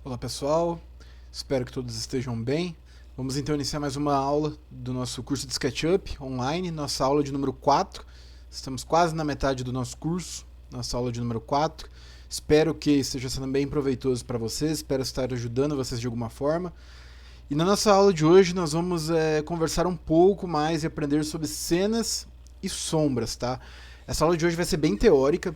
Olá pessoal, espero que todos estejam bem. Vamos então iniciar mais uma aula do nosso curso de SketchUp online, nossa aula de número 4. Estamos quase na metade do nosso curso, nossa aula de número 4. Espero que esteja sendo bem proveitoso para vocês, espero estar ajudando vocês de alguma forma. E na nossa aula de hoje nós vamos conversar um pouco mais e aprender sobre cenas e sombras, tá? Essa aula de hoje vai ser bem teórica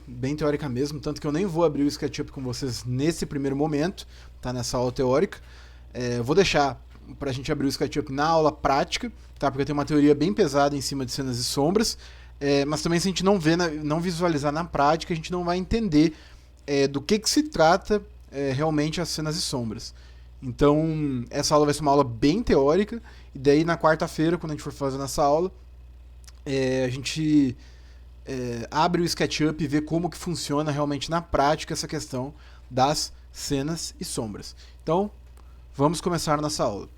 mesmo, tanto que eu nem vou abrir o SketchUp com vocês nesse primeiro momento, tá? Nessa aula teórica. Eu vou deixar pra gente abrir o SketchUp na aula prática, tá? Porque tem uma teoria bem pesada em cima de cenas e sombras, mas também se a gente não visualizar na prática, a gente não vai entender do que se trata realmente as cenas e sombras. Então, essa aula vai ser uma aula bem teórica, e daí na quarta-feira, quando a gente for fazendo essa aula, a gente abre o SketchUp e vê como que funciona realmente na prática essa questão das cenas e sombras. Então, vamos começar a nossa aula.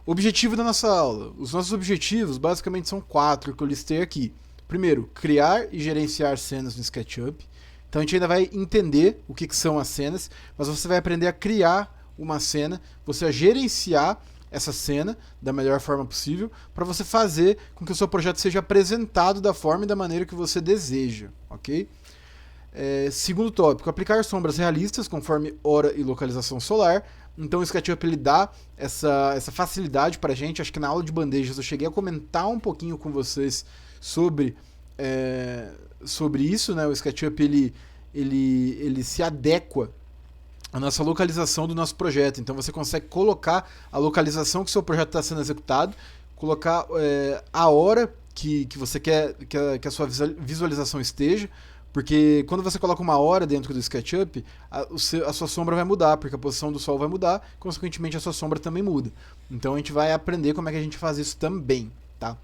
Objetivo da nossa aula. Os nossos objetivos basicamente são 4 que eu listei aqui. Primeiro, criar e gerenciar cenas no SketchUp. Então a gente ainda vai entender o que são as cenas, mas você vai aprender a criar uma cena, você a gerenciar essa cena da melhor forma possível, para você fazer com que o seu projeto seja apresentado da forma e da maneira que você deseja, ok? Segundo tópico, aplicar sombras realistas conforme hora e localização solar. Então o SketchUp ele dá essa facilidade para a gente. Acho que na aula de bandejas eu cheguei a comentar um pouquinho com vocês sobre isso, né? O SketchUp ele se adequa à nossa localização do nosso projeto. Então você consegue colocar a localização que o seu projeto está sendo executado, colocar a hora que você quer que a sua visualização esteja, porque quando você coloca uma hora dentro do SketchUp, a sua sombra vai mudar, porque a posição do sol vai mudar, consequentemente a sua sombra também muda. Então a gente vai aprender como é que a gente faz isso também, tá?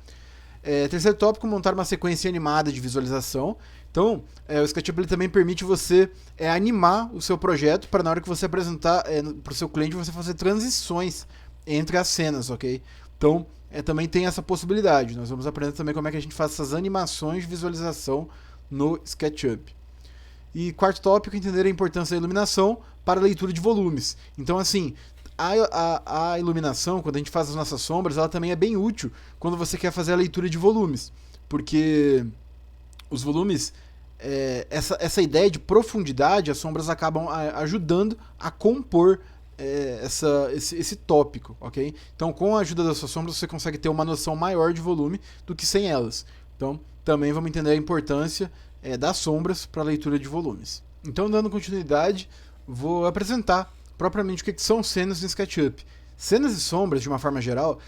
Terceiro tópico, montar uma sequência animada de visualização. Então, o SketchUp ele também permite você animar o seu projeto para na hora que você apresentar para o seu cliente, você fazer transições entre as cenas, ok? Então, também tem essa possibilidade. Nós vamos aprender também como é que a gente faz essas animações de visualização no SketchUp. E quarto tópico, entender a importância da iluminação para a leitura de volumes. Então, assim, a iluminação, quando a gente faz as nossas sombras, ela também é bem útil quando você quer fazer a leitura de volumes, porque os volumes, essa ideia de profundidade, as sombras acabam ajudando a compor esse tópico, ok? Então, com a ajuda das suas sombras, você consegue ter uma noção maior de volume do que sem elas. Então, também vamos entender a importância das sombras para a leitura de volumes. Então, dando continuidade, vou apresentar propriamente o que são cenas no SketchUp. Cenas e sombras, de uma forma geral,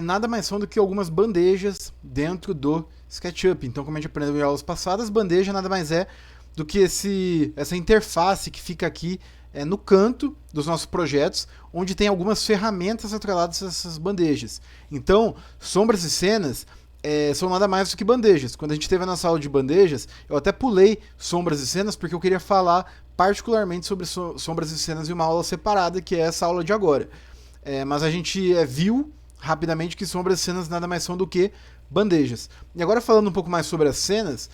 nada mais são do que algumas bandejas dentro do SketchUp. Então, como a gente aprendeu em aulas passadas, bandeja nada mais é do que essa interface que fica aqui no canto dos nossos projetos, onde tem algumas ferramentas atreladas a essas bandejas. Então, sombras e cenas são nada mais do que bandejas. Quando a gente teve a nossa aula de bandejas, eu até pulei sombras e cenas porque eu queria falar particularmente sobre sombras e cenas em uma aula separada, que é essa aula de agora. Mas a gente viu rapidamente que sombras e cenas nada mais são do que bandejas. E agora falando um pouco mais sobre as cenas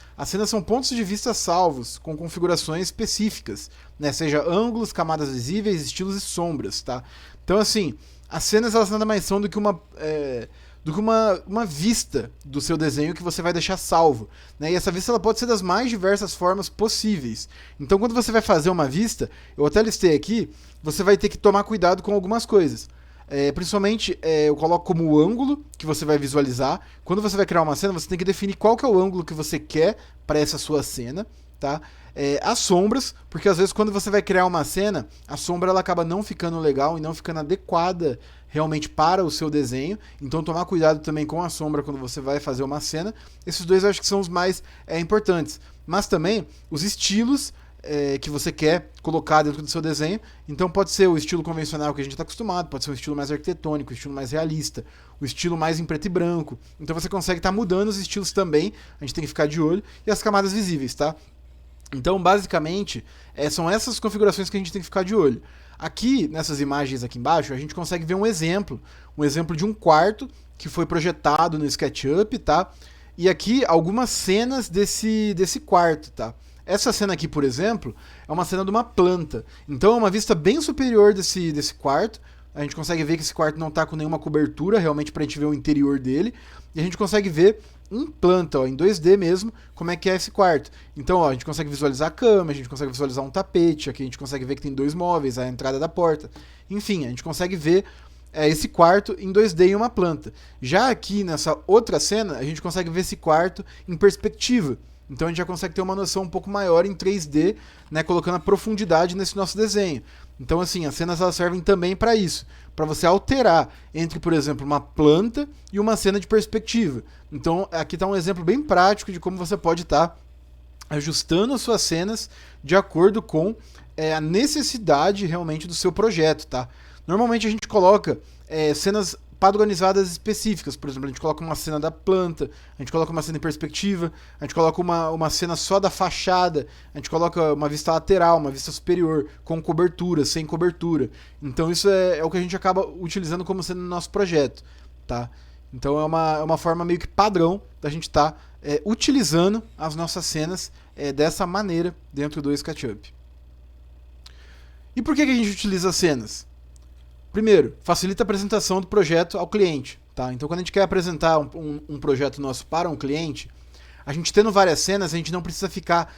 são pontos de vista salvos, com configurações específicas, né? Seja ângulos, camadas visíveis, estilos e sombras, tá? Então assim, as cenas elas nada mais são do que uma vista do seu desenho que você vai deixar salvo, né? E essa vista ela pode ser das mais diversas formas possíveis. Então, quando você vai fazer uma vista, eu até listei aqui, você vai ter que tomar cuidado com algumas coisas. Principalmente, eu coloco como o ângulo que você vai visualizar. Quando você vai criar uma cena, você tem que definir qual que é o ângulo que você quer para essa sua cena, tá? As sombras, porque às vezes quando você vai criar uma cena, a sombra ela acaba não ficando legal e não ficando adequada realmente para o seu desenho. Então tomar cuidado também com a sombra quando você vai fazer uma cena. Esses dois eu acho que são os mais importantes. Mas também os estilos que você quer colocar dentro do seu desenho. Então pode ser o estilo convencional que a gente está acostumado, pode ser um estilo mais arquitetônico, um estilo mais realista, o estilo mais em preto e branco. Então você consegue estar mudando os estilos também, a gente tem que ficar de olho. E as camadas visíveis, tá? Então, basicamente, são essas configurações que a gente tem que ficar de olho. Aqui, nessas imagens aqui embaixo, a gente consegue ver um exemplo de um quarto que foi projetado no SketchUp, tá? E aqui, algumas cenas desse quarto, tá? Essa cena aqui, por exemplo, é uma cena de uma planta. Então é uma vista bem superior desse quarto. A gente consegue ver que esse quarto não está com nenhuma cobertura, realmente para a gente ver o interior dele. E a gente consegue ver em planta, ó, em 2D mesmo, como é que é esse quarto. Então, ó, a gente consegue visualizar a cama, a gente consegue visualizar um tapete, aqui a gente consegue ver que tem 2 móveis, a entrada da porta. Enfim, a gente consegue ver esse quarto em 2D em uma planta. Já aqui nessa outra cena, a gente consegue ver esse quarto em perspectiva. Então a gente já consegue ter uma noção um pouco maior em 3D, né, colocando a profundidade nesse nosso desenho. Então assim, as cenas elas servem também para isso, para você alterar entre, por exemplo, uma planta e uma cena de perspectiva. Então aqui está um exemplo bem prático de como você pode estar ajustando as suas cenas de acordo com a necessidade realmente do seu projeto, tá? Normalmente a gente coloca cenas padronizadas específicas. Por exemplo, a gente coloca uma cena da planta, a gente coloca uma cena em perspectiva, a gente coloca uma cena só da fachada, a gente coloca uma vista lateral, uma vista superior, com cobertura, sem cobertura. Então isso é o que a gente acaba utilizando como cena no nosso projeto, tá? Então é uma forma meio que padrão da gente estar utilizando as nossas cenas dessa maneira dentro do SketchUp. E por que a gente utiliza as cenas? Primeiro, facilita a apresentação do projeto ao cliente. Tá? Então, quando a gente quer apresentar um projeto nosso para um cliente, a gente tendo várias cenas, a gente não precisa ficar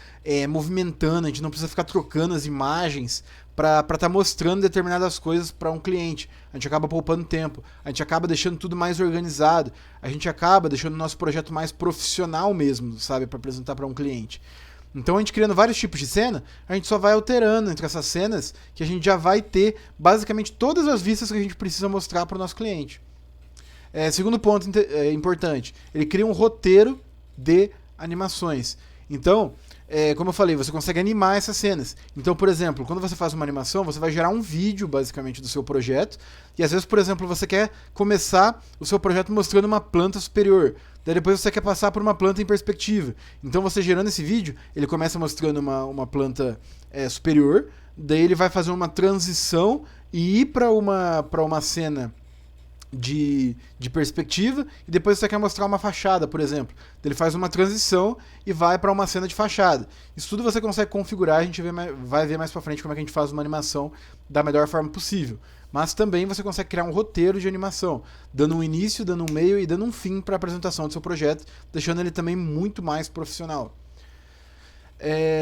movimentando, a gente não precisa ficar trocando as imagens para estar mostrando determinadas coisas para um cliente. A gente acaba poupando tempo, a gente acaba deixando tudo mais organizado, a gente acaba deixando o nosso projeto mais profissional mesmo, sabe, para apresentar para um cliente. Então a gente criando vários tipos de cena, a gente só vai alterando entre essas cenas que a gente já vai ter basicamente todas as vistas que a gente precisa mostrar para o nosso cliente. Segundo ponto importante, ele cria um roteiro de animações. Então, como eu falei, você consegue animar essas cenas. Então, por exemplo, quando você faz uma animação, você vai gerar um vídeo basicamente do seu projeto. E às vezes, por exemplo, você quer começar o seu projeto mostrando uma planta superior. Daí depois você quer passar por uma planta em perspectiva. Então você gerando esse vídeo, ele começa mostrando uma planta superior, daí ele vai fazer uma transição e ir para uma cena de perspectiva, e depois você quer mostrar uma fachada, por exemplo. Ele faz uma transição e vai para uma cena de fachada. Isso tudo você consegue configurar, a gente vai ver mais para frente como é que a gente faz uma animação da melhor forma possível. Mas também você consegue criar um roteiro de animação, dando um início, dando um meio e dando um fim para a apresentação do seu projeto, deixando ele também muito mais profissional.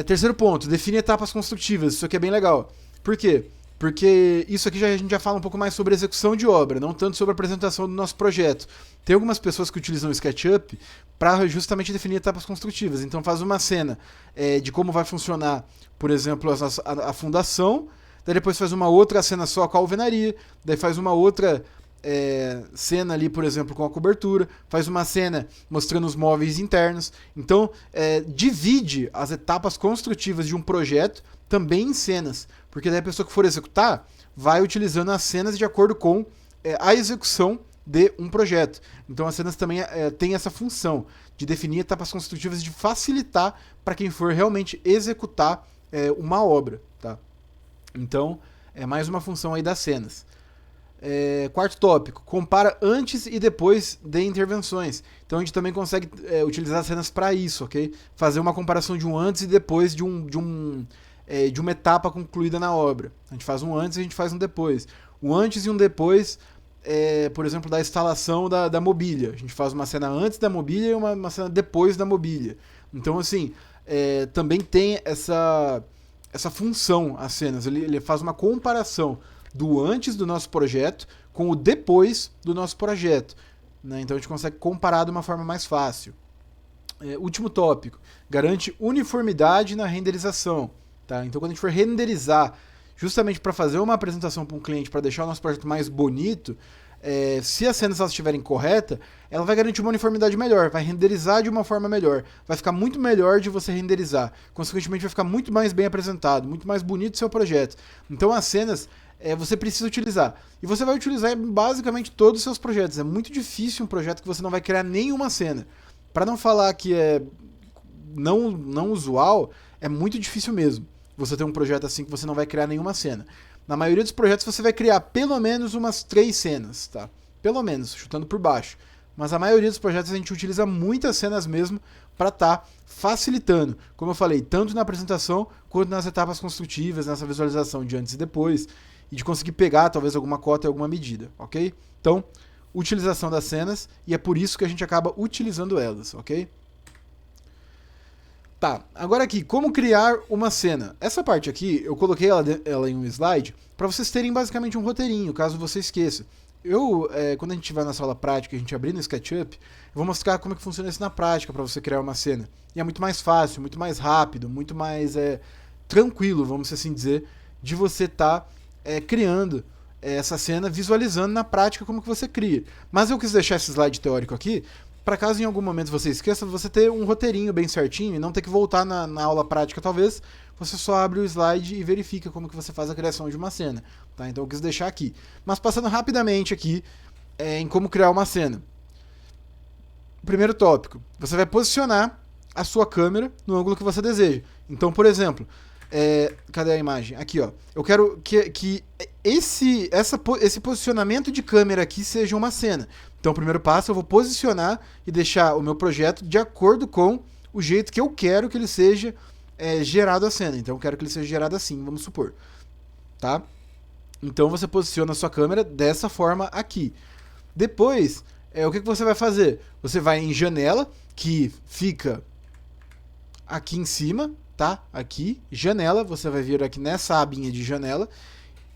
Terceiro ponto, define etapas construtivas. Isso aqui é bem legal. Por quê? Porque isso aqui a gente já fala um pouco mais sobre execução de obra, não tanto sobre a apresentação do nosso projeto. Tem algumas pessoas que utilizam o SketchUp para justamente definir etapas construtivas. Então faz uma cena de como vai funcionar, por exemplo, a fundação, daí depois faz uma outra cena só com a alvenaria, daí faz uma outra cena ali, por exemplo, com a cobertura, faz uma cena mostrando os móveis internos. Então divide as etapas construtivas de um projeto também em cenas, porque daí a pessoa que for executar vai utilizando as cenas de acordo com a execução de um projeto. Então as cenas também têm essa função de definir etapas construtivas e de facilitar para quem for realmente executar uma obra. Tá? Então é mais uma função aí das cenas. Quarto tópico, compara antes e depois de intervenções. Então a gente também consegue utilizar as cenas para isso, ok? Fazer uma comparação de um antes e depois de uma etapa concluída na obra. A gente faz um antes e a gente faz um depois. O antes e um depois, por exemplo, da instalação da mobília. A gente faz uma cena antes da mobília e uma cena depois da mobília. Então, assim, também tem essa função as cenas. Ele faz uma comparação do antes do nosso projeto com o depois do nosso projeto. Né? Então a gente consegue comparar de uma forma mais fácil. Último tópico, garante uniformidade na renderização. Tá? Então quando a gente for renderizar, justamente para fazer uma apresentação para um cliente, para deixar o nosso projeto mais bonito, se as cenas estiverem corretas, ela vai garantir uma uniformidade melhor, vai renderizar de uma forma melhor, vai ficar muito melhor de você renderizar, consequentemente vai ficar muito mais bem apresentado, muito mais bonito o seu projeto. Então as cenas você precisa utilizar, e você vai utilizar em basicamente todos os seus projetos. É muito difícil um projeto que você não vai criar nenhuma cena. Para não falar que é não usual, é muito difícil mesmo você ter um projeto assim que você não vai criar nenhuma cena. Na maioria dos projetos você vai criar pelo menos umas 3 cenas, tá? Pelo menos, chutando por baixo. Mas a maioria dos projetos a gente utiliza muitas cenas mesmo para estar facilitando, como eu falei, tanto na apresentação quanto nas etapas construtivas, nessa visualização de antes e depois, e de conseguir pegar talvez alguma cota e alguma medida, ok? Então, utilização das cenas, e é por isso que a gente acaba utilizando elas, ok? Tá, agora aqui, como criar uma cena? Essa parte aqui, eu coloquei ela em um slide para vocês terem basicamente um roteirinho, caso você esqueça. Quando a gente tiver na sala prática, a gente abrir no SketchUp, eu vou mostrar como é que funciona isso na prática para você criar uma cena. E é muito mais fácil, muito mais rápido, muito mais tranquilo, vamos assim dizer, de você estar criando essa cena, visualizando na prática como que você cria. Mas eu quis deixar esse slide teórico aqui, para caso em algum momento você esqueça, você ter um roteirinho bem certinho e não ter que voltar na aula prática talvez, você só abre o slide e verifica como que você faz a criação de uma cena. Tá? Então eu quis deixar aqui. Mas passando rapidamente aqui em como criar uma cena. Primeiro tópico, você vai posicionar a sua câmera no ângulo que você deseja. Então, por exemplo, cadê a imagem? Aqui, ó. Eu quero que esse posicionamento de câmera aqui seja uma cena. Então, o primeiro passo, eu vou posicionar e deixar o meu projeto de acordo com o jeito que eu quero que ele seja gerado a cena. Então, eu quero que ele seja gerado assim, vamos supor. Tá? Então, você posiciona a sua câmera dessa forma aqui. Depois, o que você vai fazer? Você vai em janela, que fica aqui em cima, tá? Aqui, janela, você vai vir aqui nessa abinha de janela,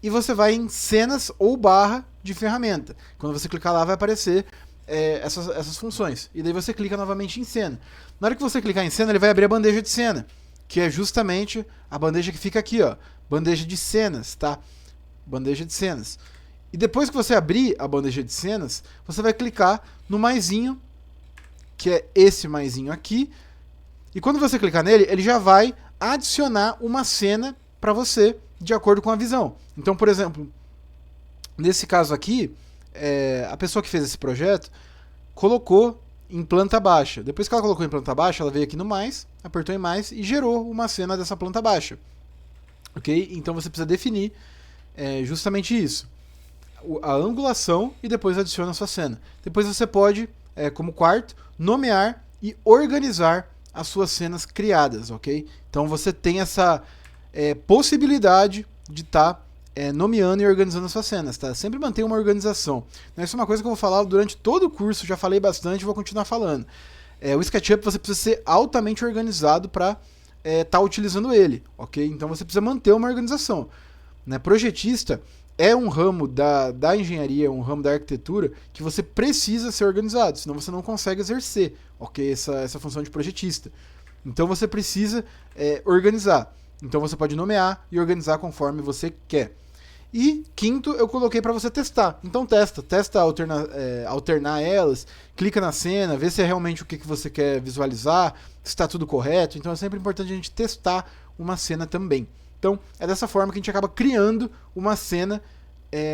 e você vai em cenas ou barra de ferramenta. Quando você clicar lá, vai aparecer essas funções. E daí você clica novamente em cena. Na hora que você clicar em cena, ele vai abrir a bandeja de cena, que é justamente a bandeja que fica aqui, ó. Bandeja de cenas, tá? Bandeja de cenas. E depois que você abrir a bandeja de cenas, você vai clicar no maisinho, que é esse maisinho aqui. E quando você clicar nele, ele já vai adicionar uma cena para você, de acordo com a visão. Então, por exemplo, nesse caso aqui, a pessoa que fez esse projeto colocou em planta baixa. Depois que ela colocou em planta baixa, ela veio aqui no mais, apertou em mais e gerou uma cena dessa planta baixa. Ok? Então você precisa definir justamente isso. A angulação e depois adiciona a sua cena. Depois você pode, como quarto, nomear e organizar as suas cenas criadas, ok? Então você tem essa possibilidade de estar nomeando e organizando as suas cenas, tá? Sempre mantenha uma organização. Isso é uma coisa que eu vou falar durante todo o curso, já falei bastante e vou continuar falando. O SketchUp você precisa ser altamente organizado para estar utilizando ele, ok? Então você precisa manter uma organização. Né? Projetista é um ramo da engenharia, um ramo da arquitetura que você precisa ser organizado, senão você não consegue exercer, ok? Essa função de projetista. Então você precisa organizar. Então você pode nomear e organizar conforme você quer. E quinto, eu coloquei para você testar. Então testa alternar elas, clica na cena, vê se é realmente o que você quer visualizar, se está tudo correto. Então é sempre importante a gente testar uma cena também. Então é dessa forma que a gente acaba criando uma cena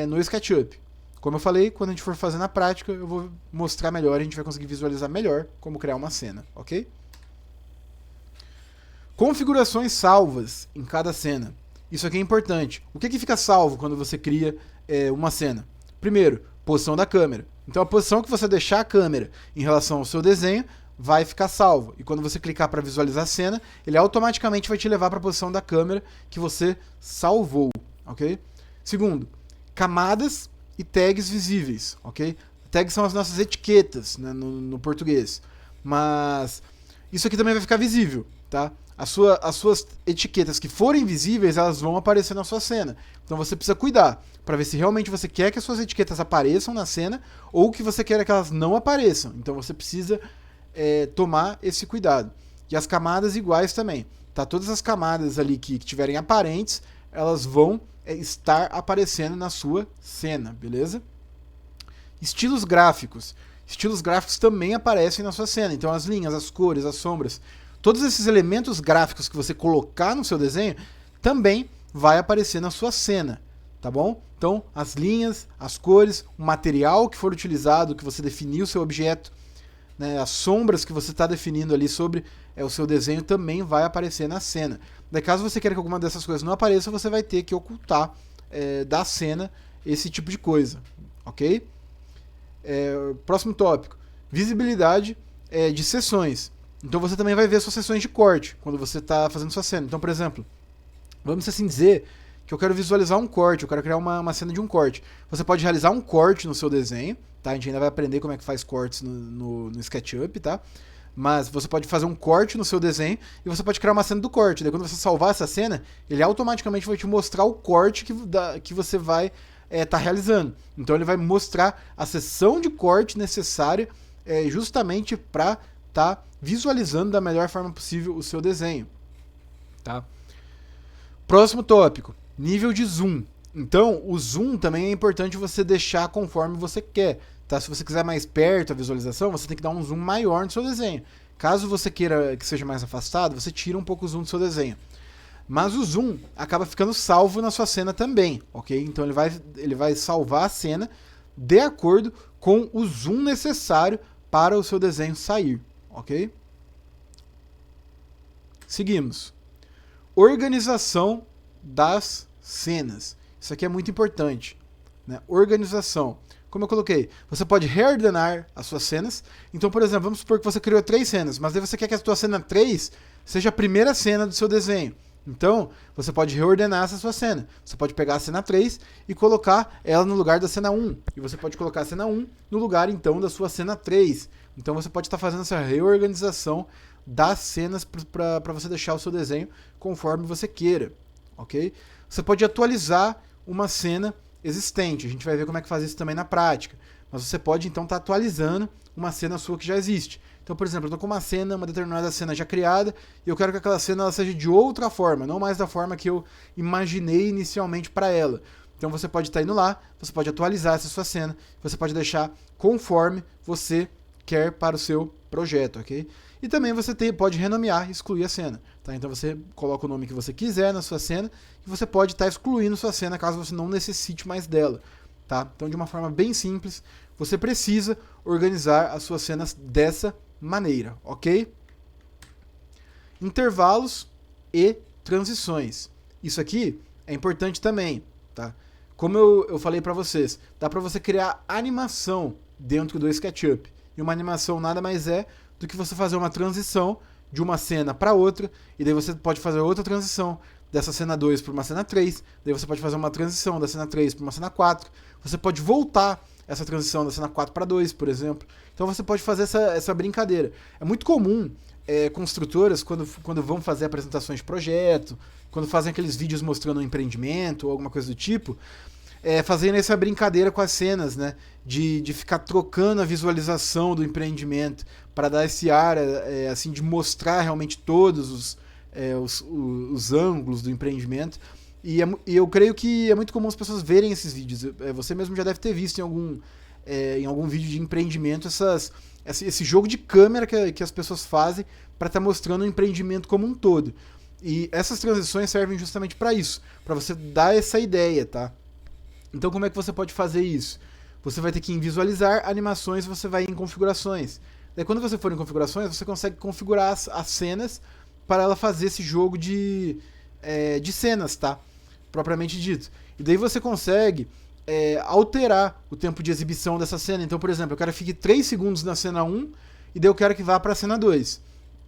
no SketchUp. Como eu falei, quando a gente for fazer na prática, eu vou mostrar melhor, a gente vai conseguir visualizar melhor como criar uma cena, ok? Configurações salvas em cada cena. Isso aqui é importante. O que fica salvo quando você cria uma cena? Primeiro, posição da câmera. Então a posição que você deixar a câmera em relação ao seu desenho vai ficar salvo. E quando você clicar para visualizar a cena, ele automaticamente vai te levar para a posição da câmera que você salvou, ok? Segundo, camadas e tags visíveis, ok? Tags são as nossas etiquetas, né, no português. Mas isso aqui também vai ficar visível, tá? As suas etiquetas que forem visíveis, elas vão aparecer na sua cena. Então você precisa cuidar para ver se realmente você quer que as suas etiquetas apareçam na cena ou que você quer que elas não apareçam. Então você precisa tomar esse cuidado. E as camadas iguais também. Tá? Todas as camadas ali que tiverem aparentes, elas vão estar aparecendo na sua cena, beleza? Estilos gráficos. Estilos gráficos também aparecem na sua cena. Então as linhas, as cores, as sombras, todos esses elementos gráficos que você colocar no seu desenho também vai aparecer na sua cena, tá bom? Então, as linhas, as cores, o material que for utilizado, que você definiu o seu objeto, né, as sombras que você está definindo ali sobre o seu desenho também vai aparecer na cena. Daí, caso você queira que alguma dessas coisas não apareça, você vai ter que ocultar da cena esse tipo de coisa, ok? Próximo tópico, visibilidade de seções. Então você também vai ver suas sessões de corte quando você está fazendo sua cena. Então, por exemplo, vamos assim dizer que eu quero visualizar um corte, eu quero criar uma cena de um corte. Você pode realizar um corte no seu desenho, tá? A gente ainda vai aprender como é que faz cortes no SketchUp, tá? Mas você pode fazer um corte no seu desenho e você pode criar uma cena do corte. Daí quando você salvar essa cena, ele automaticamente vai te mostrar o corte que você vai tá realizando. Então ele vai mostrar a seção de corte necessária justamente para tá visualizando da melhor forma possível o seu desenho. Tá? Próximo tópico, nível de zoom. Então, o zoom também é importante você deixar conforme você quer. Tá? Se você quiser mais perto a visualização, você tem que dar um zoom maior no seu desenho. Caso você queira que seja mais afastado, você tira um pouco o zoom do seu desenho. Mas o zoom acaba ficando salvo na sua cena também, ok? Então ele vai salvar a cena de acordo com o zoom necessário para o seu desenho sair, ok? Seguimos. Organização das cenas. Isso aqui é muito importante, né? Organização. Como eu coloquei, você pode reordenar as suas cenas. Então, por exemplo, vamos supor que você criou 3 cenas, mas aí você quer que a sua cena 3 seja a primeira cena do seu desenho. Então, você pode reordenar essa sua cena. Você pode pegar a cena 3 e colocar ela no lugar da cena 1. E você pode colocar a cena 1 no lugar, então, da sua cena 3. Então, você pode estar fazendo essa reorganização das cenas para você deixar o seu desenho conforme você queira, ok? Você pode atualizar uma cena existente. A gente vai ver como é que faz isso também na prática. Mas você pode, então, estar atualizando uma cena sua que já existe. Então, por exemplo, eu estou com uma determinada cena já criada, e eu quero que aquela cena ela seja de outra forma, não mais da forma que eu imaginei inicialmente para ela. Então você pode estar indo lá, você pode atualizar essa sua cena, você pode deixar conforme você quer para o seu projeto, ok? E também você pode renomear e excluir a cena. Tá? Então você coloca o nome que você quiser na sua cena, e você pode estar excluindo sua cena caso você não necessite mais dela. Tá? Então, de uma forma bem simples, você precisa organizar as suas cenas dessa maneira, ok? Intervalos e transições. Isso aqui é importante também, tá? Como eu falei para vocês, dá para você criar animação dentro do SketchUp. E uma animação nada mais é do que você fazer uma transição de uma cena para outra, e daí você pode fazer outra transição dessa cena 2 para uma cena 3, daí você pode fazer uma transição da cena 3 para uma cena 4, você pode voltar essa transição da cena 4 para 2, por exemplo. Então você pode fazer essa brincadeira. É muito comum construtoras, quando vão fazer apresentações de projeto, quando fazem aqueles vídeos mostrando um empreendimento ou alguma coisa do tipo, fazendo essa brincadeira com as cenas, né? De ficar trocando a visualização do empreendimento para dar esse ar assim, de mostrar realmente todos os ângulos do empreendimento. E eu creio que é muito comum as pessoas verem esses vídeos. Você mesmo já deve ter visto em algum vídeo de empreendimento esse jogo de câmera que as pessoas fazem para estar mostrando o empreendimento como um todo. E essas transições servem justamente para isso, para você dar essa ideia, tá? Então como é que você pode fazer isso? Você vai ter que ir em visualizar animações, você vai em configurações. Daí quando você for em configurações, você consegue configurar as cenas para ela fazer esse jogo de cenas, tá? Propriamente dito. E daí você consegue alterar o tempo de exibição dessa cena. Então, por exemplo, eu quero que fique 3 segundos na cena 1 e daí eu quero que vá para a cena 2.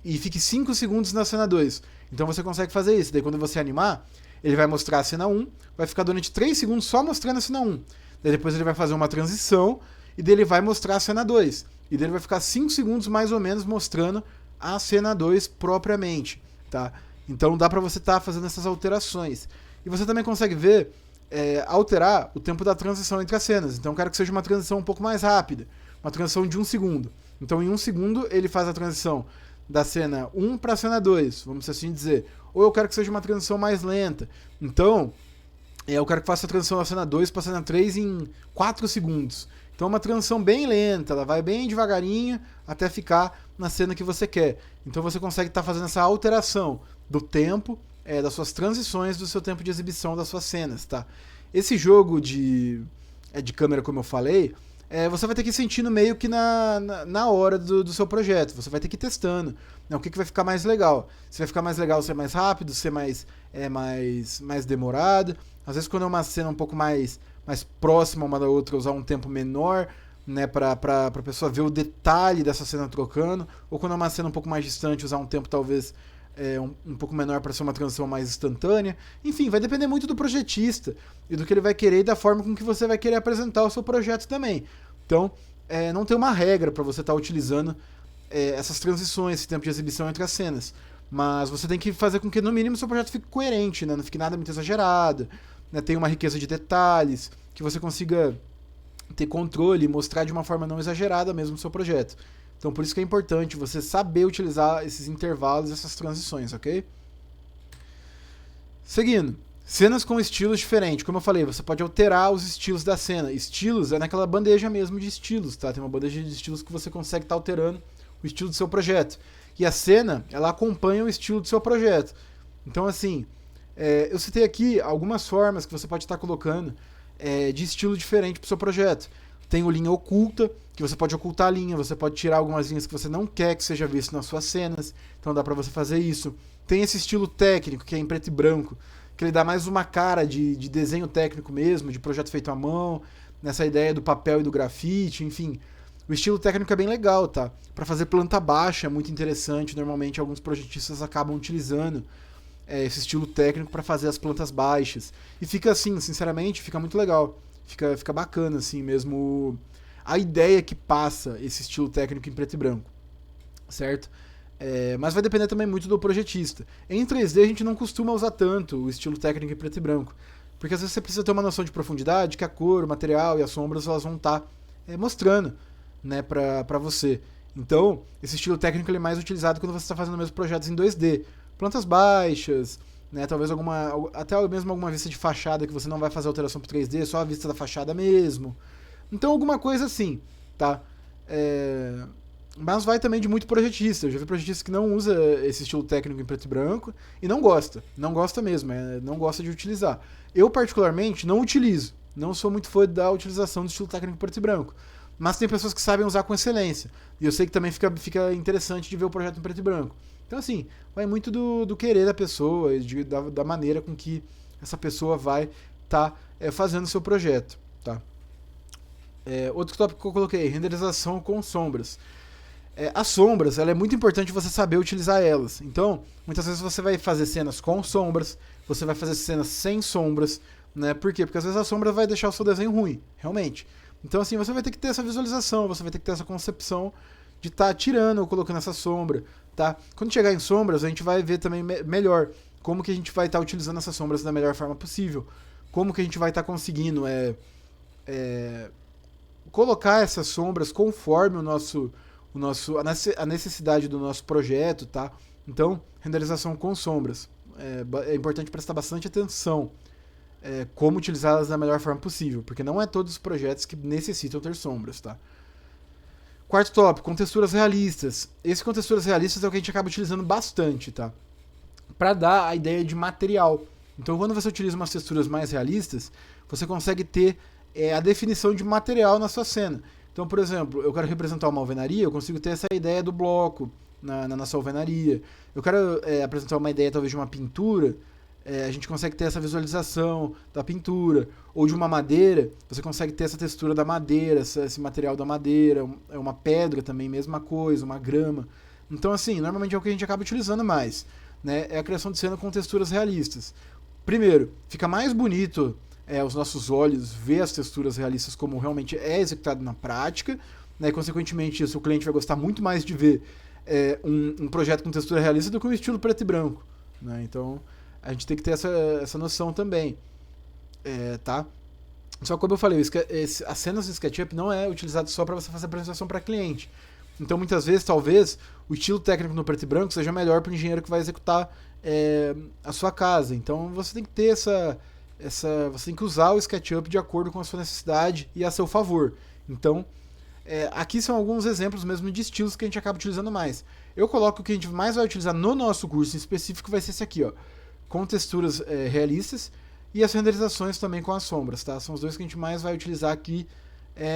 E fique 5 segundos na cena 2. Então você consegue fazer isso. Daí quando você animar, ele vai mostrar a cena 1, vai ficar durante 3 segundos só mostrando a cena 1. Daí depois ele vai fazer uma transição e daí ele vai mostrar a cena 2. E daí ele vai ficar 5 segundos mais ou menos mostrando a cena 2 propriamente, tá? Então dá para você estar fazendo essas alterações. E você também consegue ver, alterar o tempo da transição entre as cenas. Então eu quero que seja uma transição um pouco mais rápida, uma transição de 1 segundo. Então em 1 segundo ele faz a transição da cena 1 para a cena 2, vamos assim dizer. Ou eu quero que seja uma transição mais lenta. Então eu quero que faça a transição da cena 2 para a cena 3 em 4 segundos. Então é uma transição bem lenta, ela vai bem devagarinho até ficar na cena que você quer. Então você consegue estar fazendo essa alteração do tempo, das suas transições, do seu tempo de exibição das suas cenas, tá? Esse jogo de câmera, como eu falei, você vai ter que ir sentindo meio que na hora do seu projeto. Você vai ter que ir testando, né, o que vai ficar mais legal. Se vai ficar mais legal ser mais rápido, ser mais demorado. Às vezes quando é uma cena um pouco mais próxima uma da outra, usar um tempo menor. né, pra pessoa ver o detalhe dessa cena trocando, ou quando é uma cena um pouco mais distante, usar um tempo talvez um pouco menor para ser uma transição mais instantânea. Enfim, vai depender muito do projetista e do que ele vai querer e da forma com que você vai querer apresentar o seu projeto também. Então, não tem uma regra para você estar utilizando essas transições, esse tempo de exibição entre as cenas. Mas você tem que fazer com que, no mínimo, o seu projeto fique coerente, né? Não fique nada muito exagerado, né? Tenha uma riqueza de detalhes, que você consiga ter controle e mostrar de uma forma não exagerada mesmo o seu projeto. Então, por isso que é importante você saber utilizar esses intervalos, essas transições, ok? Seguindo, cenas com estilos diferentes. Como eu falei, você pode alterar os estilos da cena. Estilos é naquela bandeja mesmo de estilos, tá? Tem uma bandeja de estilos que você consegue estar alterando o estilo do seu projeto. E a cena, ela acompanha o estilo do seu projeto. Então, assim, eu citei aqui algumas formas que você pode estar colocando de estilo diferente para o seu projeto. Tem o linha oculta, que você pode ocultar a linha, você pode tirar algumas linhas que você não quer que seja visto nas suas cenas, então dá para você fazer isso. Tem esse estilo técnico, que é em preto e branco, que ele dá mais uma cara de desenho técnico mesmo, de projeto feito à mão, nessa ideia do papel e do grafite, enfim. O estilo técnico é bem legal, tá? Para fazer planta baixa é muito interessante, normalmente alguns projetistas acabam utilizando esse estilo técnico para fazer as plantas baixas. E fica assim, sinceramente, fica muito legal. Fica bacana, assim, mesmo a ideia que passa esse estilo técnico em preto e branco, certo? Mas vai depender também muito do projetista. Em 3D a gente não costuma usar tanto o estilo técnico em preto e branco, porque às vezes você precisa ter uma noção de profundidade que a cor, o material e as sombras elas vão estar mostrando, né, pra você. Então, esse estilo técnico ele é mais utilizado quando você está fazendo mesmo projetos em 2D. Plantas baixas, né, talvez até mesmo alguma vista de fachada que você não vai fazer alteração para 3D, só a vista da fachada mesmo. Então alguma coisa assim, tá? Mas vai também de muito projetista. Eu já vi projetista que não usa esse estilo técnico em preto e branco e não gosta mesmo, não gosta de utilizar. Eu particularmente não utilizo, não sou muito fã da utilização do estilo técnico em preto e branco. Mas tem pessoas que sabem usar com excelência. E eu sei que também fica interessante de ver o projeto em preto e branco. Então, assim, vai muito do querer da pessoa, da maneira com que essa pessoa vai estar fazendo o seu projeto. Tá? Outro tópico que eu coloquei, renderização com sombras. As sombras, ela é muito importante você saber utilizar elas. Então, muitas vezes você vai fazer cenas com sombras, você vai fazer cenas sem sombras. Né? Por quê? Porque às vezes a sombra vai deixar o seu desenho ruim, realmente. Então, assim, você vai ter que ter essa visualização, você vai ter que ter essa concepção de estar tirando ou colocando essa sombra, tá? Quando chegar em sombras, a gente vai ver também melhor como que a gente vai estar utilizando essas sombras da melhor forma possível. Como que a gente vai estar conseguindo colocar essas sombras conforme a necessidade do nosso projeto, tá? Então, renderização com sombras. É importante prestar bastante atenção. Como utilizá-las da melhor forma possível, porque não é todos os projetos que necessitam ter sombras, tá? Quarto tópico, com texturas realistas. Esse com texturas realistas é o que a gente acaba utilizando bastante, tá? Para dar a ideia de material. Então, quando você utiliza umas texturas mais realistas, você consegue ter a definição de material na sua cena. Então, por exemplo, eu quero representar uma alvenaria, eu consigo ter essa ideia do bloco na nossa alvenaria. Eu quero apresentar uma ideia, talvez, de uma pintura, a gente consegue ter essa visualização da pintura, ou de uma madeira, você consegue ter essa textura da madeira, esse material da madeira, uma pedra também, mesma coisa, uma grama. Então, assim, normalmente é o que a gente acaba utilizando mais, né? É a criação de cena com texturas realistas. Primeiro, fica mais bonito aos nossos olhos ver as texturas realistas como realmente é executado na prática, né? E, consequentemente, isso, o cliente vai gostar muito mais de ver um projeto com textura realista do que um estilo preto e branco, né? Então, a gente tem que ter essa noção também, tá? Só que, como eu falei, as cenas do SketchUp não é utilizado só para você fazer apresentação para cliente. Então, muitas vezes, talvez, o estilo técnico no preto e branco seja melhor para o engenheiro que vai executar a sua casa. Então, você tem que ter você tem que usar o SketchUp de acordo com a sua necessidade e a seu favor. Então, aqui são alguns exemplos mesmo de estilos que a gente acaba utilizando mais. Eu coloco o que a gente mais vai utilizar no nosso curso em específico vai ser esse aqui, ó, com texturas realistas e as renderizações também com as sombras, tá? São os dois que a gente mais vai utilizar aqui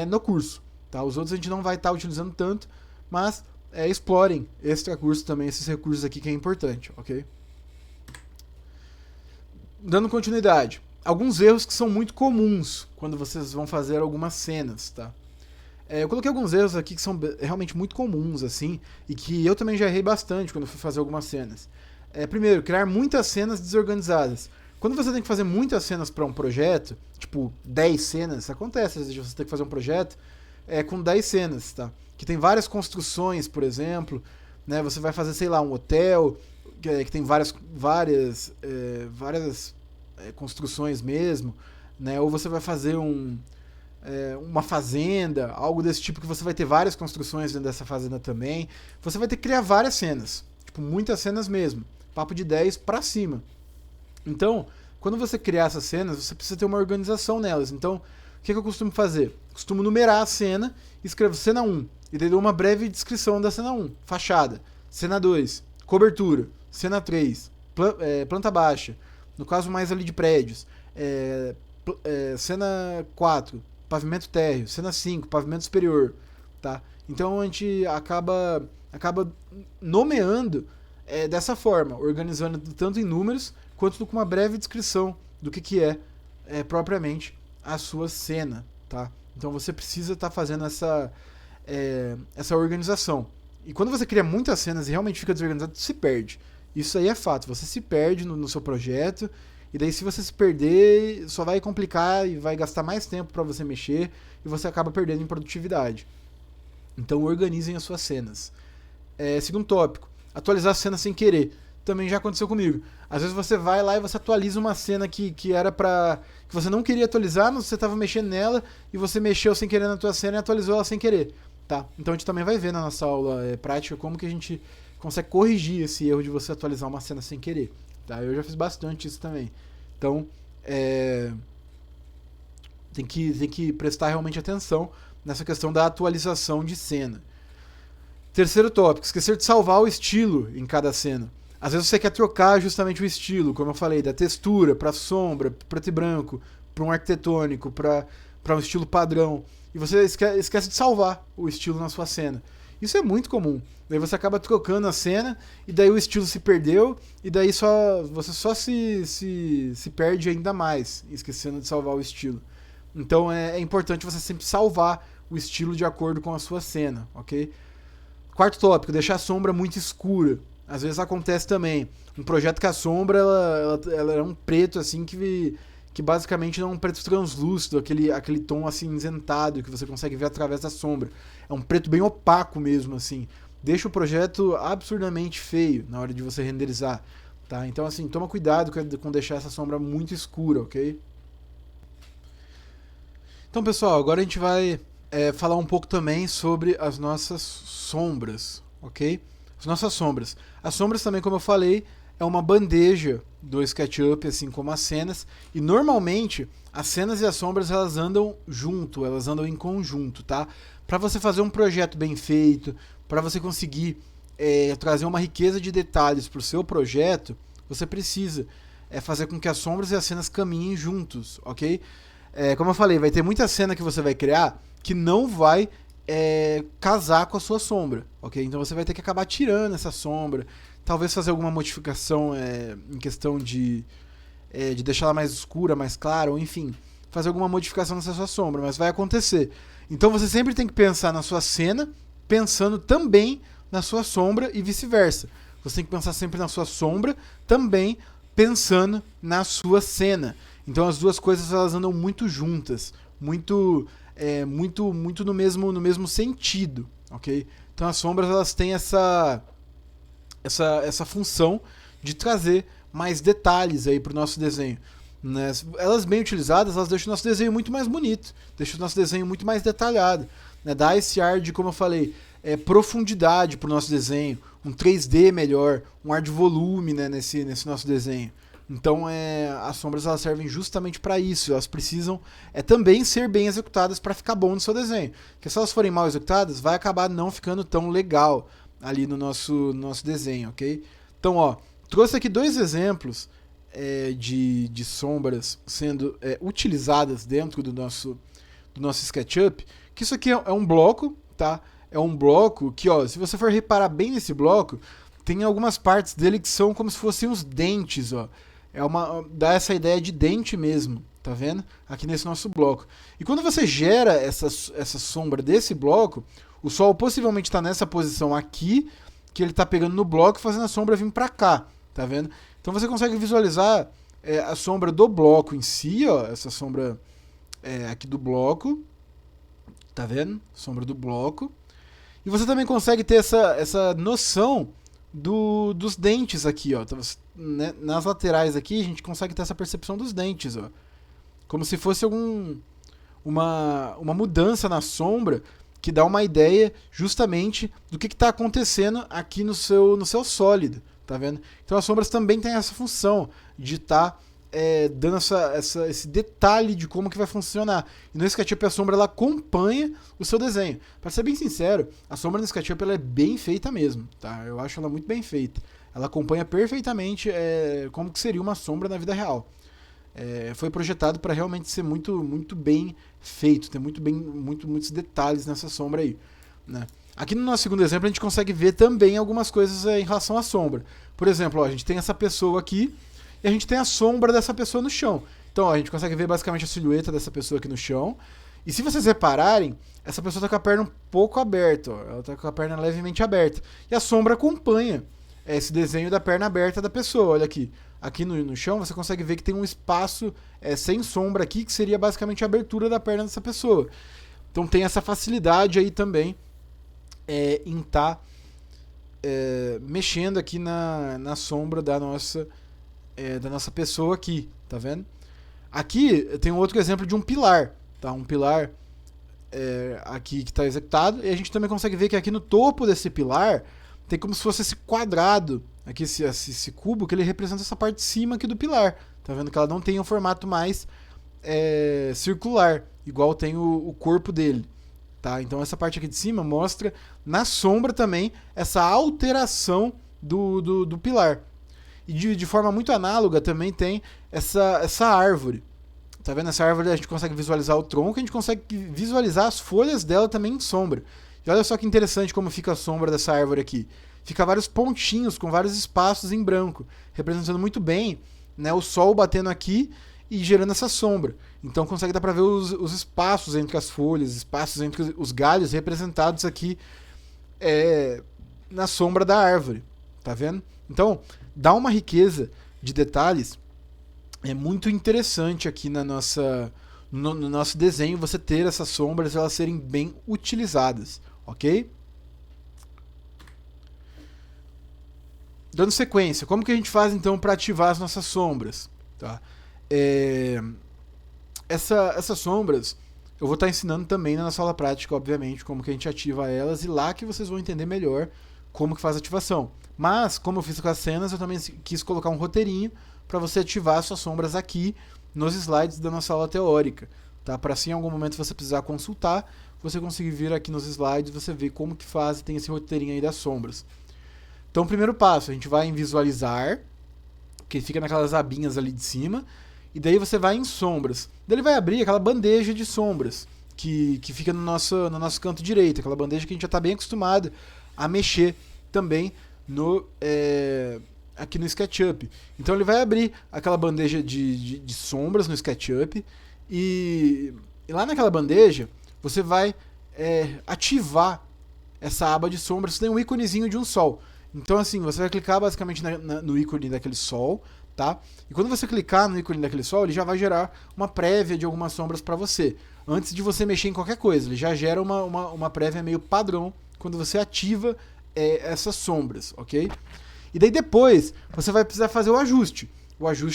no curso, tá? Os outros a gente não vai estar utilizando tanto, mas explorem extra curso também, esses recursos aqui que é importante, ok? Dando continuidade, alguns erros que são muito comuns quando vocês vão fazer algumas cenas, tá? Eu coloquei alguns erros aqui que são realmente muito comuns, assim, e que eu também já errei bastante quando fui fazer algumas cenas. Primeiro, criar muitas cenas desorganizadas. Quando você tem que fazer muitas cenas para um projeto, tipo 10 cenas, acontece às vezes você tem que fazer um projeto com 10 cenas, tá? Que tem várias construções, por exemplo, né? Você vai fazer, sei lá, um hotel que tem várias construções mesmo, né? Ou você vai fazer uma fazenda, algo desse tipo que você vai ter várias construções dentro dessa fazenda também. Você vai ter que criar várias cenas, tipo muitas cenas mesmo, papo de 10 para cima. Então, quando você criar essas cenas, você precisa ter uma organização nelas. Então, o que eu costumo fazer? Costumo numerar a cena, escrevo cena 1, e daí dou uma breve descrição da cena 1. Fachada. Cena 2, cobertura. Cena 3, planta baixa. No caso mais ali de prédios. Cena 4, pavimento térreo. Cena 5, pavimento superior. Tá? Então a gente acaba nomeando dessa forma, organizando tanto em números quanto com uma breve descrição do que é propriamente a sua cena, tá? Então você precisa estar fazendo essa organização. E quando você cria muitas cenas e realmente fica desorganizado, se perde. Isso aí é fato, você se perde no seu projeto, e daí se você se perder, só vai complicar e vai gastar mais tempo para você mexer, e você acaba perdendo em produtividade. Então organizem as suas cenas. Segundo tópico, atualizar a cena sem querer. Também já aconteceu comigo. Às vezes você vai lá e você atualiza uma cena que era pra... que você não queria atualizar, mas você estava mexendo nela e você mexeu sem querer na tua cena e atualizou ela sem querer. Tá? Então a gente também vai ver na nossa aula prática como que a gente consegue corrigir esse erro de você atualizar uma cena sem querer. Tá? Eu já fiz bastante isso também. Então, tem que prestar realmente atenção nessa questão da atualização de cena. Terceiro tópico, esquecer de salvar o estilo em cada cena. Às vezes você quer trocar justamente o estilo, como eu falei, da textura para sombra, preto e branco, para um arquitetônico, para um estilo padrão. E você esquece de salvar o estilo na sua cena. Isso é muito comum. Daí você acaba trocando a cena, e daí o estilo se perdeu, e daí você só se perde ainda mais, esquecendo de salvar o estilo. Então é importante você sempre salvar o estilo de acordo com a sua cena, ok? Quarto tópico, deixar a sombra muito escura. Às vezes acontece também. Um projeto que a sombra ela é um preto assim que basicamente não é um preto translúcido, aquele tom acinzentado que você consegue ver através da sombra. É um preto bem opaco mesmo, assim. Deixa o projeto absurdamente feio na hora de você renderizar. Tá? Então, assim, toma cuidado com deixar essa sombra muito escura, ok? Então, pessoal, agora a gente vai falar um pouco também sobre as nossas sombras, ok? As nossas sombras. As sombras também, como eu falei, é uma bandeja do SketchUp, assim como as cenas. E normalmente as cenas e as sombras elas andam junto, elas andam em conjunto, tá? Para você fazer um projeto bem feito, para você conseguir trazer uma riqueza de detalhes para o seu projeto, você precisa fazer com que as sombras e as cenas caminhem juntos, ok? Como eu falei, vai ter muita cena que você vai criar que não vai casar com a sua sombra, ok? Então você vai ter que acabar tirando essa sombra, talvez fazer alguma modificação em questão de deixá-la mais escura, mais clara, ou enfim, fazer alguma modificação nessa sua sombra, mas vai acontecer. Então você sempre tem que pensar na sua cena, pensando também na sua sombra e vice-versa. Você tem que pensar sempre na sua sombra, também pensando na sua cena. Então as duas coisas elas andam muito juntas, muito no mesmo sentido, ok? Então as sombras elas têm essa função de trazer mais detalhes aí para o nosso desenho, né? Elas bem utilizadas, elas deixam o nosso desenho muito mais bonito, deixam o nosso desenho muito mais detalhado, né? Dá esse ar de, como eu falei, profundidade para o nosso desenho, um 3D melhor, um ar de volume, né, nesse nosso desenho. Então as sombras elas servem justamente para isso, elas precisam também ser bem executadas para ficar bom no seu desenho, porque se elas forem mal executadas, vai acabar não ficando tão legal ali no nosso desenho, ok? Então, ó, trouxe aqui dois exemplos de sombras sendo utilizadas dentro do nosso SketchUp, que isso aqui é um bloco, tá? É um bloco que, ó, se você for reparar bem nesse bloco, tem algumas partes dele que são como se fossem os dentes, ó. dá essa ideia de dente mesmo, tá vendo? Aqui nesse nosso bloco. E quando você gera essa sombra desse bloco, o Sol possivelmente está nessa posição aqui, que ele está pegando no bloco e fazendo a sombra vir para cá, tá vendo? Então você consegue visualizar a sombra do bloco em si, ó, essa sombra aqui do bloco, tá vendo? Sombra do bloco. E você também consegue ter essa noção dos dentes aqui, ó. Então, né, nas laterais aqui a gente consegue ter essa percepção dos dentes, ó. Como se fosse uma mudança na sombra que dá uma ideia justamente do que está acontecendo aqui no seu sólido, tá vendo? Então as sombras também têm essa função de estar dando esse detalhe de como que vai funcionar. E no SketchUp a sombra ela acompanha o seu desenho. Para ser bem sincero, a sombra no SketchUp ela é bem feita mesmo, tá? Eu acho ela muito bem feita. Ela acompanha perfeitamente como que seria uma sombra na vida real. Foi projetado para realmente ser muito, muito bem feito, ter muitos detalhes nessa sombra aí, né? Aqui no nosso segundo exemplo a gente consegue ver também algumas coisas em relação à sombra. Por exemplo, ó, a gente tem essa pessoa aqui e a gente tem a sombra dessa pessoa no chão. Então ó, a gente consegue ver basicamente a silhueta dessa pessoa aqui no chão. E se vocês repararem, essa pessoa está com a perna um pouco aberta, ó, ela está com a perna levemente aberta. E a sombra acompanha esse desenho da perna aberta da pessoa, olha aqui. Aqui no chão você consegue ver que tem um espaço sem sombra aqui, que seria basicamente a abertura da perna dessa pessoa. Então tem essa facilidade aí também em estar mexendo aqui na sombra da nossa pessoa aqui, tá vendo? Aqui tem um outro exemplo de um pilar, tá? Um pilar aqui que está executado, e a gente também consegue ver que aqui no topo desse pilar tem como se fosse esse quadrado, aqui esse cubo, que ele representa essa parte de cima aqui do pilar. Tá vendo que ela não tem um formato mais circular, igual tem o corpo dele. Tá? Então essa parte aqui de cima mostra na sombra também essa alteração do pilar. E de forma muito análoga também tem essa árvore. Tá vendo? Essa árvore a gente consegue visualizar o tronco, a gente consegue visualizar as folhas dela também em sombra. E olha só que interessante como fica a sombra dessa árvore aqui. Fica vários pontinhos com vários espaços em branco, representando muito bem, né, o sol batendo aqui e gerando essa sombra. Então consegue dar para ver os espaços entre as folhas, espaços entre os galhos representados aqui na sombra da árvore. Tá vendo? Então dá uma riqueza de detalhes muito interessante aqui no nosso desenho, você ter essas sombras elas serem bem utilizadas. Ok? Dando sequência, como que a gente faz então para ativar as nossas sombras? Tá? Essas sombras eu vou estar ensinando também na nossa aula prática, obviamente, como que a gente ativa elas, e lá que vocês vão entender melhor como que faz a ativação. Mas, como eu fiz com as cenas, eu também quis colocar um roteirinho para você ativar as suas sombras aqui nos slides da nossa aula teórica. Tá? Para assim, em algum momento, você precisar consultar, você conseguir vir aqui nos slides, você vê como que faz e tem esse roteirinho aí das sombras. Então, o primeiro passo, a gente vai em visualizar, que fica naquelas abinhas ali de cima, e daí você vai em sombras. Daí ele vai abrir aquela bandeja de sombras, que fica no nosso canto direito, aquela bandeja que a gente já está bem acostumado a mexer também aqui no SketchUp. Então ele vai abrir aquela bandeja de sombras no SketchUp, e lá naquela bandeja você vai ativar essa aba de sombras. Tem um íconezinho de um sol. Então assim, você vai clicar basicamente no ícone daquele sol, tá? E quando você clicar no ícone daquele sol, ele já vai gerar uma prévia de algumas sombras para você. Antes de você mexer em qualquer coisa, ele já gera uma prévia meio padrão quando você ativa essas sombras, ok? E daí depois você vai precisar fazer o ajuste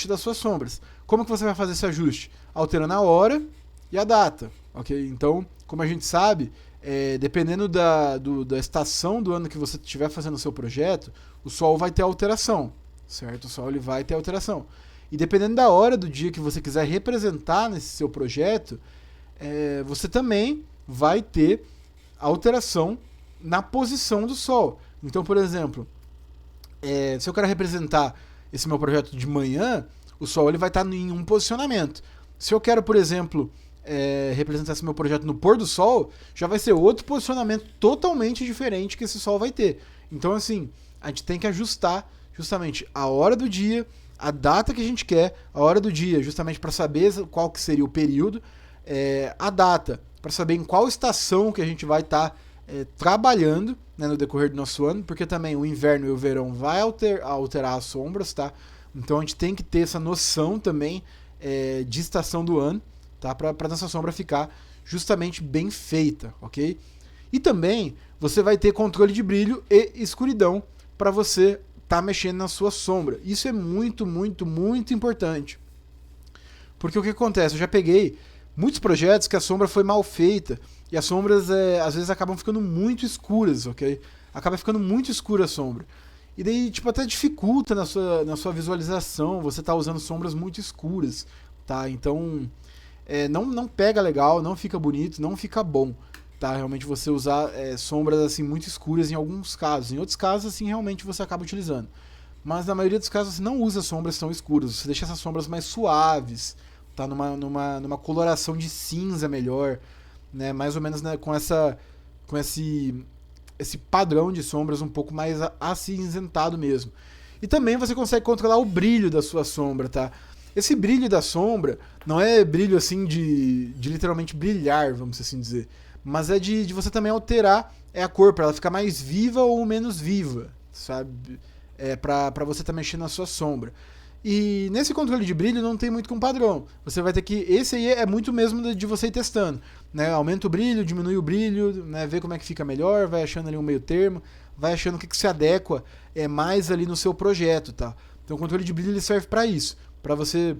das suas sombras. Como que você vai fazer esse ajuste? Alterando a hora e a data, ok? Então, como a gente sabe, dependendo da estação do ano que você estiver fazendo o seu projeto, o sol vai ter alteração, certo? O sol ele vai ter alteração. E dependendo da hora do dia que você quiser representar nesse seu projeto, você também vai ter alteração na posição do sol. Então, por exemplo, se eu quero representar esse meu projeto de manhã, o sol ele vai estar em um posicionamento. Se eu quero, por exemplo, representar esse meu projeto no pôr do sol, já vai ser outro posicionamento totalmente diferente que esse sol vai ter. Então, assim, a gente tem que ajustar justamente a hora do dia, a data que a gente quer, a hora do dia, justamente para saber qual que seria o período, a data, para saber em qual estação que a gente vai estar trabalhando, né, no decorrer do nosso ano, porque também o inverno e o verão vai alterar as sombras, tá? Então a gente tem que ter essa noção também de estação do ano, tá? Para nossa sombra ficar justamente bem feita, ok? E também você vai ter controle de brilho e escuridão para você estar mexendo na sua sombra. Isso é muito, muito, muito importante. Porque o que acontece? Eu já peguei muitos projetos que a sombra foi mal feita e as sombras às vezes acabam ficando muito escuras, ok? Acaba ficando muito escura a sombra. E daí, tipo, até dificulta na sua visualização, você tá usando sombras muito escuras, tá? Então, não pega legal, não fica bonito, não fica bom, tá? Realmente você usar sombras, assim, muito escuras em alguns casos. Em outros casos, assim, realmente você acaba utilizando. Mas na maioria dos casos, você não usa sombras tão escuras, você deixa essas sombras mais suaves, tá? Numa coloração de cinza melhor, né? Mais ou menos, né, com esse padrão de sombras um pouco mais acinzentado mesmo. E também você consegue controlar o brilho da sua sombra, tá? Esse brilho da sombra não é brilho assim de literalmente brilhar, vamos assim dizer, mas é de você também alterar a cor, para ela ficar mais viva ou menos viva, sabe? Para você estar mexendo na sua sombra. E nesse controle de brilho não tem muito com padrão. Você vai ter que... Esse aí é muito mesmo de você ir testando, né? Aumenta o brilho, diminui o brilho, né? Vê como é que fica melhor, vai achando ali um meio termo, vai achando o que se adequa mais ali no seu projeto, tá? Então o controle de brilho ele serve para isso, para você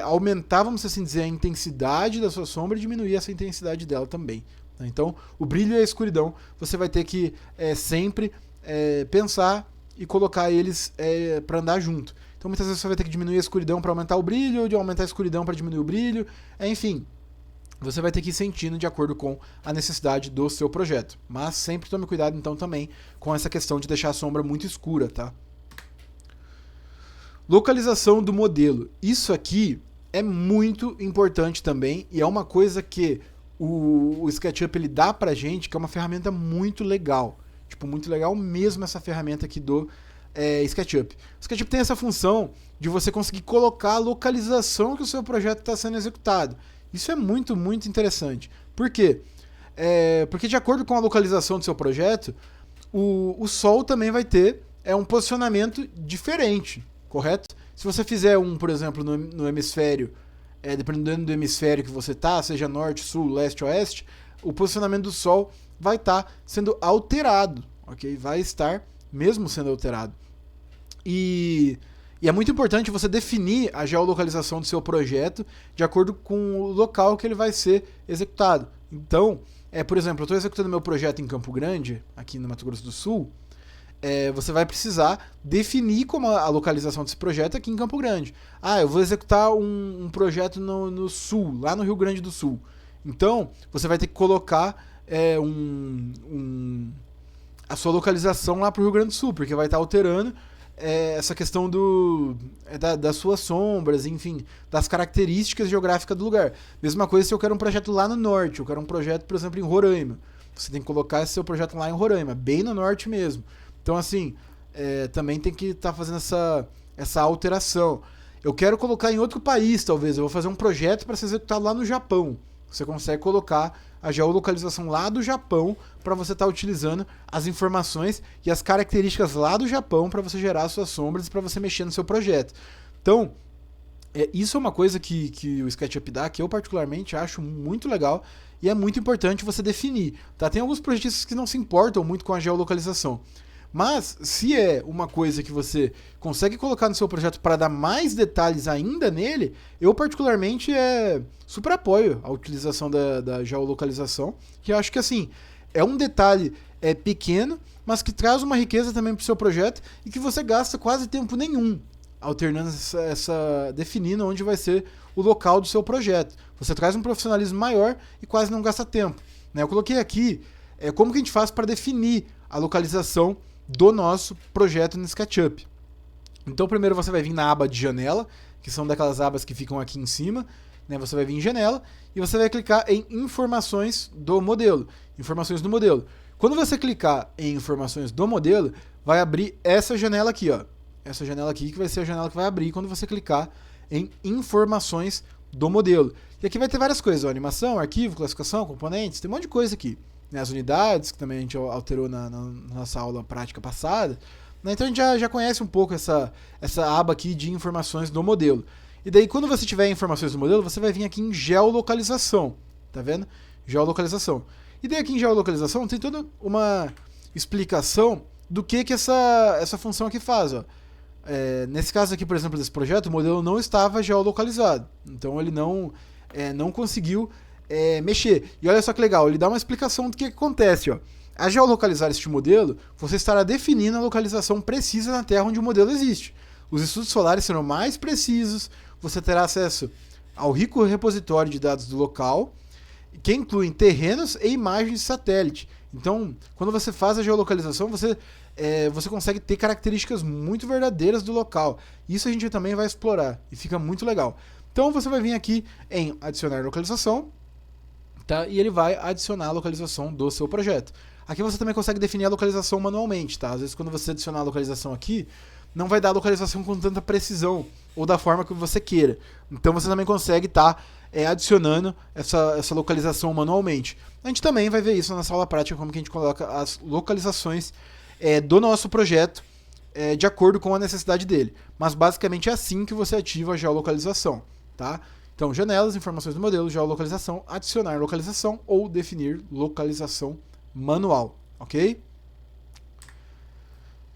aumentar, vamos assim dizer, a intensidade da sua sombra e diminuir essa intensidade dela também. Tá? Então o brilho e a escuridão você vai ter que sempre pensar e colocar eles para andar junto. Então muitas vezes você vai ter que diminuir a escuridão para aumentar o brilho, ou de aumentar a escuridão para diminuir o brilho. Enfim, você vai ter que ir sentindo de acordo com a necessidade do seu projeto. Mas sempre tome cuidado então também com essa questão de deixar a sombra muito escura, tá? Localização do modelo. Isso aqui é muito importante também e é uma coisa que o SketchUp ele dá pra gente, que é uma ferramenta muito legal. Tipo, muito legal mesmo essa ferramenta aqui do SketchUp. O SketchUp tem essa função de você conseguir colocar a localização que o seu projeto está sendo executado. Isso é muito, muito interessante. Por quê? Porque de acordo com a localização do seu projeto, o Sol também vai ter um posicionamento diferente, correto? Se você fizer por exemplo, no hemisfério, dependendo do hemisfério que você está, seja norte, sul, leste, oeste, o posicionamento do Sol vai estar sendo alterado, ok? Vai estar mesmo sendo alterado. E é muito importante você definir a geolocalização do seu projeto de acordo com o local que ele vai ser executado. Então, por exemplo, eu estou executando meu projeto em Campo Grande, aqui no Mato Grosso do Sul, você vai precisar definir como a localização desse projeto aqui em Campo Grande. Eu vou executar um projeto no sul, lá no Rio Grande do Sul. Então, você vai ter que colocar a sua localização lá para o Rio Grande do Sul, porque vai estar alterando essa questão das suas sombras, enfim, das características geográficas do lugar. Mesma coisa se eu quero um projeto lá no norte, eu quero um projeto, por exemplo, em Roraima. Você tem que colocar esse seu projeto lá em Roraima, bem no norte mesmo. Então, assim, também tem que estar fazendo essa alteração. Eu quero colocar em outro país, talvez. Eu vou fazer um projeto para ser executado lá no Japão. Você consegue colocar a geolocalização lá do Japão para você estar utilizando as informações e as características lá do Japão para você gerar suas sombras e para você mexer no seu projeto. Então, isso é uma coisa que o SketchUp dá, que eu particularmente acho muito legal e é muito importante você definir. Tá? Tem alguns projetistas que não se importam muito com a geolocalização. Mas, se é uma coisa que você consegue colocar no seu projeto para dar mais detalhes ainda nele, eu particularmente super apoio a utilização da geolocalização, que eu acho que assim, é um detalhe pequeno, mas que traz uma riqueza também para o seu projeto e que você gasta quase tempo nenhum alternando definindo onde vai ser o local do seu projeto. Você traz um profissionalismo maior e quase não gasta tempo. Né? Eu coloquei aqui como que a gente faz para definir a localização do nosso projeto no SketchUp. Então primeiro você vai vir na aba de janela, que são daquelas abas que ficam aqui em cima, né? Você vai vir em janela e você vai clicar em informações do modelo. Informações do modelo. Quando você clicar em informações do modelo, vai abrir essa janela aqui, ó. essa janela aqui, que vai ser a janela que vai abrir quando você clicar em informações do modelo. E aqui vai ter várias coisas, ó, animação, arquivo, classificação, componentes, tem um monte de coisa aqui. Né, as unidades, que também a gente alterou na nossa aula prática passada. Né, então a gente já conhece um pouco essa aba aqui de informações do modelo. E daí quando você tiver informações do modelo, você vai vir aqui em geolocalização. Tá vendo? Geolocalização. E daí aqui em geolocalização tem toda uma explicação do que essa função aqui faz. Ó. Nesse caso aqui, por exemplo, desse projeto, o modelo não estava geolocalizado. Então ele não conseguiu mexer. E olha só que legal, ele dá uma explicação do que acontece. Ó. A geolocalizar este modelo, você estará definindo a localização precisa na Terra onde o modelo existe. Os estudos solares serão mais precisos, você terá acesso ao rico repositório de dados do local, que incluem terrenos e imagens de satélite. Então, quando você faz a geolocalização, você consegue ter características muito verdadeiras do local. Isso a gente também vai explorar e fica muito legal. Então, você vai vir aqui em adicionar localização, tá? E ele vai adicionar a localização do seu projeto. Aqui você também consegue definir a localização manualmente. Tá? Às vezes, quando você adicionar a localização aqui, não vai dar a localização com tanta precisão ou da forma que você queira. Então, você também consegue estar adicionando essa localização manualmente. A gente também vai ver isso na nossa aula prática, como que a gente coloca as localizações do nosso projeto de acordo com a necessidade dele. Mas basicamente é assim que você ativa a geolocalização. Tá? Então, janelas, informações do modelo, geolocalização, adicionar localização ou definir localização manual. Ok?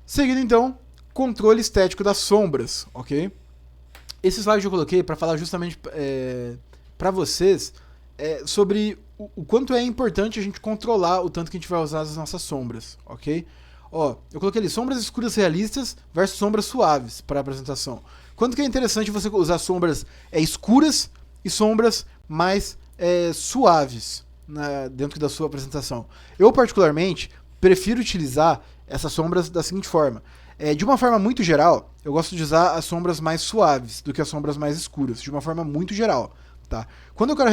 Seguindo então, controle estético das sombras. Ok? Esse slide eu coloquei para falar justamente para vocês sobre o quanto é importante a gente controlar o tanto que a gente vai usar as nossas sombras, ok? Ó, eu coloquei ali sombras escuras realistas versus sombras suaves para a apresentação. Quanto que é interessante você usar sombras escuras e sombras mais suaves dentro da sua apresentação. Eu, particularmente, prefiro utilizar essas sombras da seguinte forma. De uma forma muito geral, eu gosto de usar as sombras mais suaves do que as sombras mais escuras, de uma forma muito geral. Tá? Quando eu quero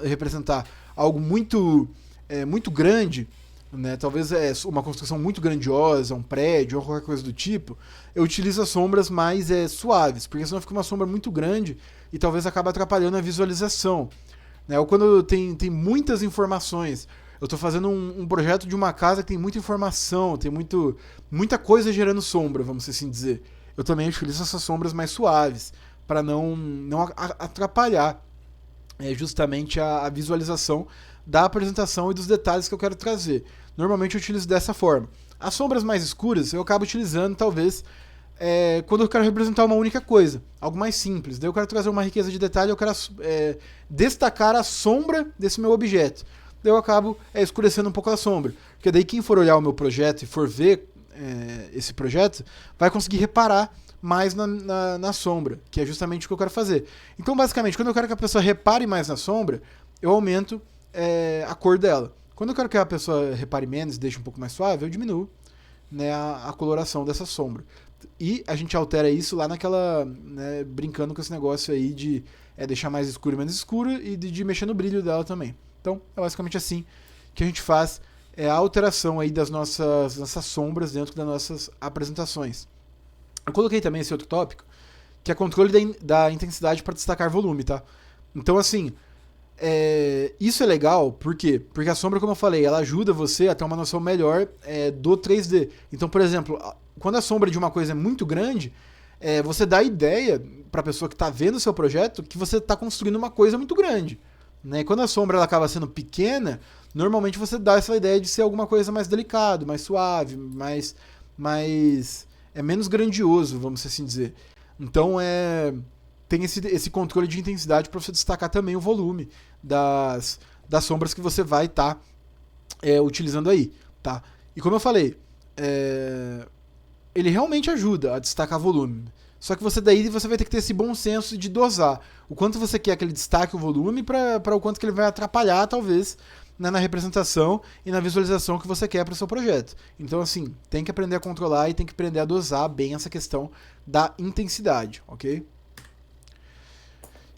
representar algo muito grande, né, talvez uma construção muito grandiosa, um prédio ou qualquer coisa do tipo, eu utilizo as sombras mais suaves, porque senão fica uma sombra muito grande e talvez acabe atrapalhando a visualização. Né? Ou quando tem muitas informações, eu estou fazendo um projeto de uma casa que tem muita informação, tem muita coisa gerando sombra, vamos assim dizer. Eu também utilizo essas sombras mais suaves, para não atrapalhar justamente a visualização da apresentação e dos detalhes que eu quero trazer. Normalmente eu utilizo dessa forma. As sombras mais escuras eu acabo utilizando, talvez, quando eu quero representar uma única coisa, algo mais simples. Daí eu quero trazer uma riqueza de detalhe, eu quero destacar a sombra desse meu objeto. Daí eu acabo escurecendo um pouco a sombra. Porque daí quem for olhar o meu projeto e for ver esse projeto, vai conseguir reparar mais na sombra, que é justamente o que eu quero fazer. Então, basicamente, quando eu quero que a pessoa repare mais na sombra, eu aumento a cor dela. Quando eu quero que a pessoa repare menos e deixe um pouco mais suave, eu diminuo, né, a coloração dessa sombra. E a gente altera isso lá naquela, né, brincando com esse negócio aí de deixar mais escuro e menos escuro e de mexer no brilho dela também. Então, é basicamente assim que a gente faz a alteração aí das nossas sombras dentro das nossas apresentações. Eu coloquei também esse outro tópico, que é controle da intensidade para destacar volume, tá? Então, assim, isso é legal, por quê? Porque a sombra, como eu falei, ela ajuda você a ter uma noção melhor do 3D. Então, por exemplo, quando a sombra de uma coisa é muito grande, você dá a ideia para a pessoa que está vendo o seu projeto que você está construindo uma coisa muito grande. Né? Quando a sombra ela acaba sendo pequena, normalmente você dá essa ideia de ser alguma coisa mais delicado, mais suave, mais menos grandioso, vamos assim dizer. Então tem esse controle de intensidade para você destacar também o volume das sombras que você vai estar utilizando aí. Tá? E como eu falei, ele realmente ajuda a destacar volume. Só que você vai ter que ter esse bom senso de dosar o quanto você quer que ele destaque o volume para o quanto que ele vai atrapalhar, talvez, né, na representação e na visualização que você quer para o seu projeto. Então, assim, tem que aprender a controlar e tem que aprender a dosar bem essa questão da intensidade, ok?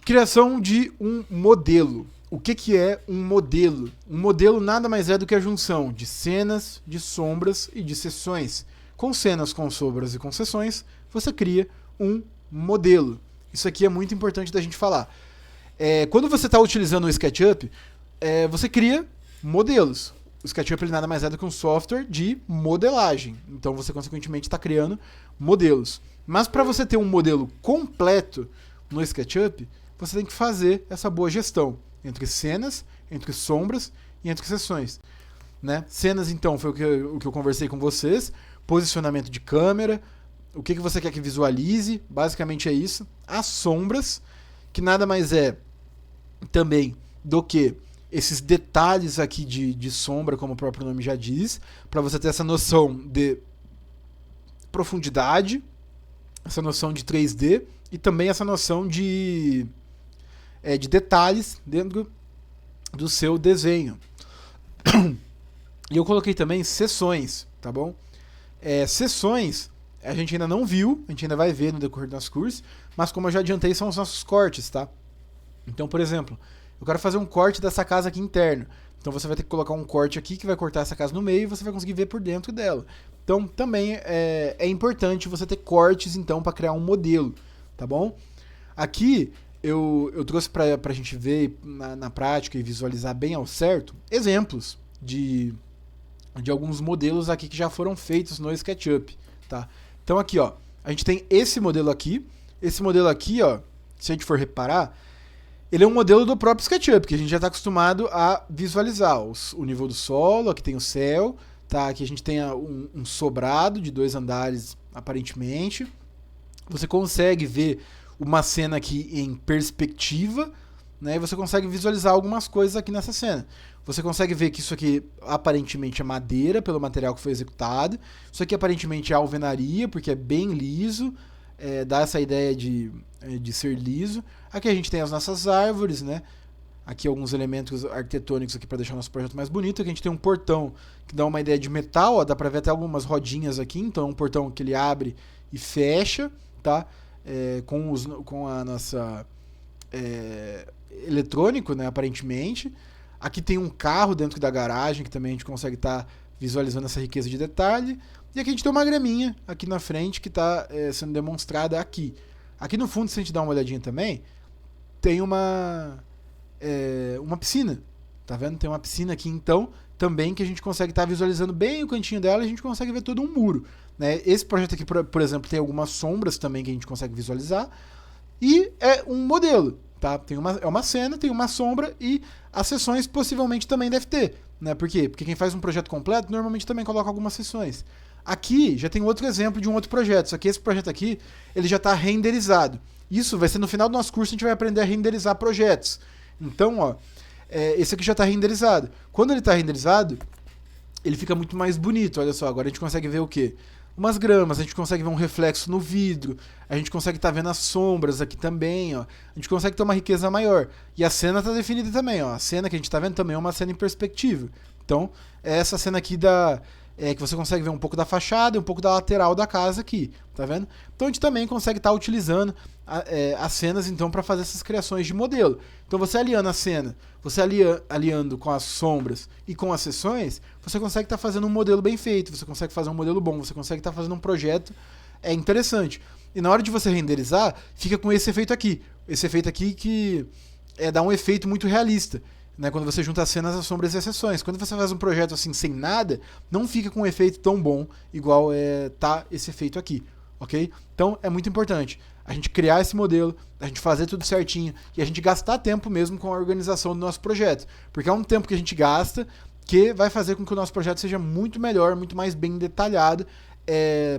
Criação de um modelo. O que é um modelo? Um modelo nada mais é do que a junção de cenas, de sombras e de seções. Com cenas com sombras e com seções, você cria um modelo. Isso aqui é muito importante da gente falar. Quando você está utilizando o SketchUp, você cria modelos. O SketchUp ele nada mais é do que um software de modelagem. Então você consequentemente está criando modelos. Mas para você ter um modelo completo no SketchUp, você tem que fazer essa boa gestão entre cenas, entre sombras e entre seções. Né? Cenas, então, foi o que eu conversei com vocês. Posicionamento de câmera, o que você quer que visualize, basicamente é isso. As sombras, que nada mais é também do que esses detalhes aqui de sombra, como o próprio nome já diz, para você ter essa noção de profundidade, essa noção de 3D e também essa noção de detalhes dentro do seu desenho. E eu coloquei também seções, tá bom? Seções a gente ainda não viu, a gente ainda vai ver no decorrer do nosso curso, mas como eu já adiantei, são os nossos cortes, tá? Então, por exemplo, eu quero fazer um corte dessa casa aqui interno. Então você vai ter que colocar um corte aqui que vai cortar essa casa no meio e você vai conseguir ver por dentro dela. Então também é importante você ter cortes então para criar um modelo, tá bom? Aqui eu trouxe para a gente ver na prática e visualizar bem ao certo exemplos de alguns modelos aqui que já foram feitos no SketchUp, tá? Então aqui, ó, a gente tem esse modelo aqui, ó, se a gente for reparar, ele é um modelo do próprio SketchUp, que a gente já está acostumado a visualizar. O nível do solo, aqui tem o céu, tá? Aqui a gente tem um sobrado de 2 andares, aparentemente. Você consegue ver uma cena aqui em perspectiva, né? E você consegue visualizar algumas coisas aqui nessa cena. Você consegue ver que isso aqui aparentemente é madeira, pelo material que foi executado. Isso aqui aparentemente é alvenaria, porque é bem liso. Dá essa ideia de ser liso. Aqui a gente tem as nossas árvores, né? Aqui alguns elementos arquitetônicos aqui para deixar o nosso projeto mais bonito. Aqui a gente tem um portão que dá uma ideia de metal, ó, dá para ver até algumas rodinhas aqui. Então é um portão que ele abre e fecha, tá? Com a nossa eletrônico, né? Aparentemente. Aqui tem um carro dentro da garagem que também a gente consegue estar visualizando essa riqueza de detalhe. E aqui a gente tem uma graminha aqui na frente que está sendo demonstrada aqui. Aqui no fundo, se a gente dar uma olhadinha também, tem uma piscina. Tá vendo? Tem uma piscina aqui, então, também que a gente consegue estar visualizando bem o cantinho dela e a gente consegue ver todo um muro. Né? Esse projeto aqui, por exemplo, tem algumas sombras também que a gente consegue visualizar. E é um modelo. Tá? É uma cena, tem uma sombra e as seções possivelmente também deve ter. Né? Por quê? Porque quem faz um projeto completo normalmente também coloca algumas seções. Aqui já tem outro exemplo de um outro projeto, só que esse projeto aqui ele já está renderizado. Isso vai ser no final do nosso curso, a gente vai aprender a renderizar projetos. Então, ó, esse aqui já está renderizado. Quando ele está renderizado, ele fica muito mais bonito, olha só. Agora a gente consegue ver o quê? Umas gramas, a gente consegue ver um reflexo no vidro, a gente consegue estar vendo as sombras aqui também, ó. A gente consegue ter uma riqueza maior. E a cena está definida também, ó. A cena que a gente está vendo também é uma cena em perspectiva. Então, é essa cena aqui que você consegue ver um pouco da fachada e um pouco da lateral da casa aqui, tá vendo? Então a gente também consegue estar utilizando as cenas então para fazer essas criações de modelo. Então você aliando a cena, você aliando com as sombras e com as seções, você consegue estar fazendo um modelo bem feito, você consegue fazer um modelo bom, você consegue estar fazendo um projeto interessante. E na hora de você renderizar, fica com esse efeito aqui. Esse efeito aqui que dá um efeito muito realista. Né, quando você junta as cenas, as sombras e as seções. Quando você faz um projeto assim sem nada, não fica com um efeito tão bom igual tá esse efeito aqui, ok? Então é muito importante a gente criar esse modelo, a gente fazer tudo certinho e a gente gastar tempo mesmo com a organização do nosso projeto, porque é um tempo que a gente gasta que vai fazer com que o nosso projeto seja muito melhor, muito mais bem detalhado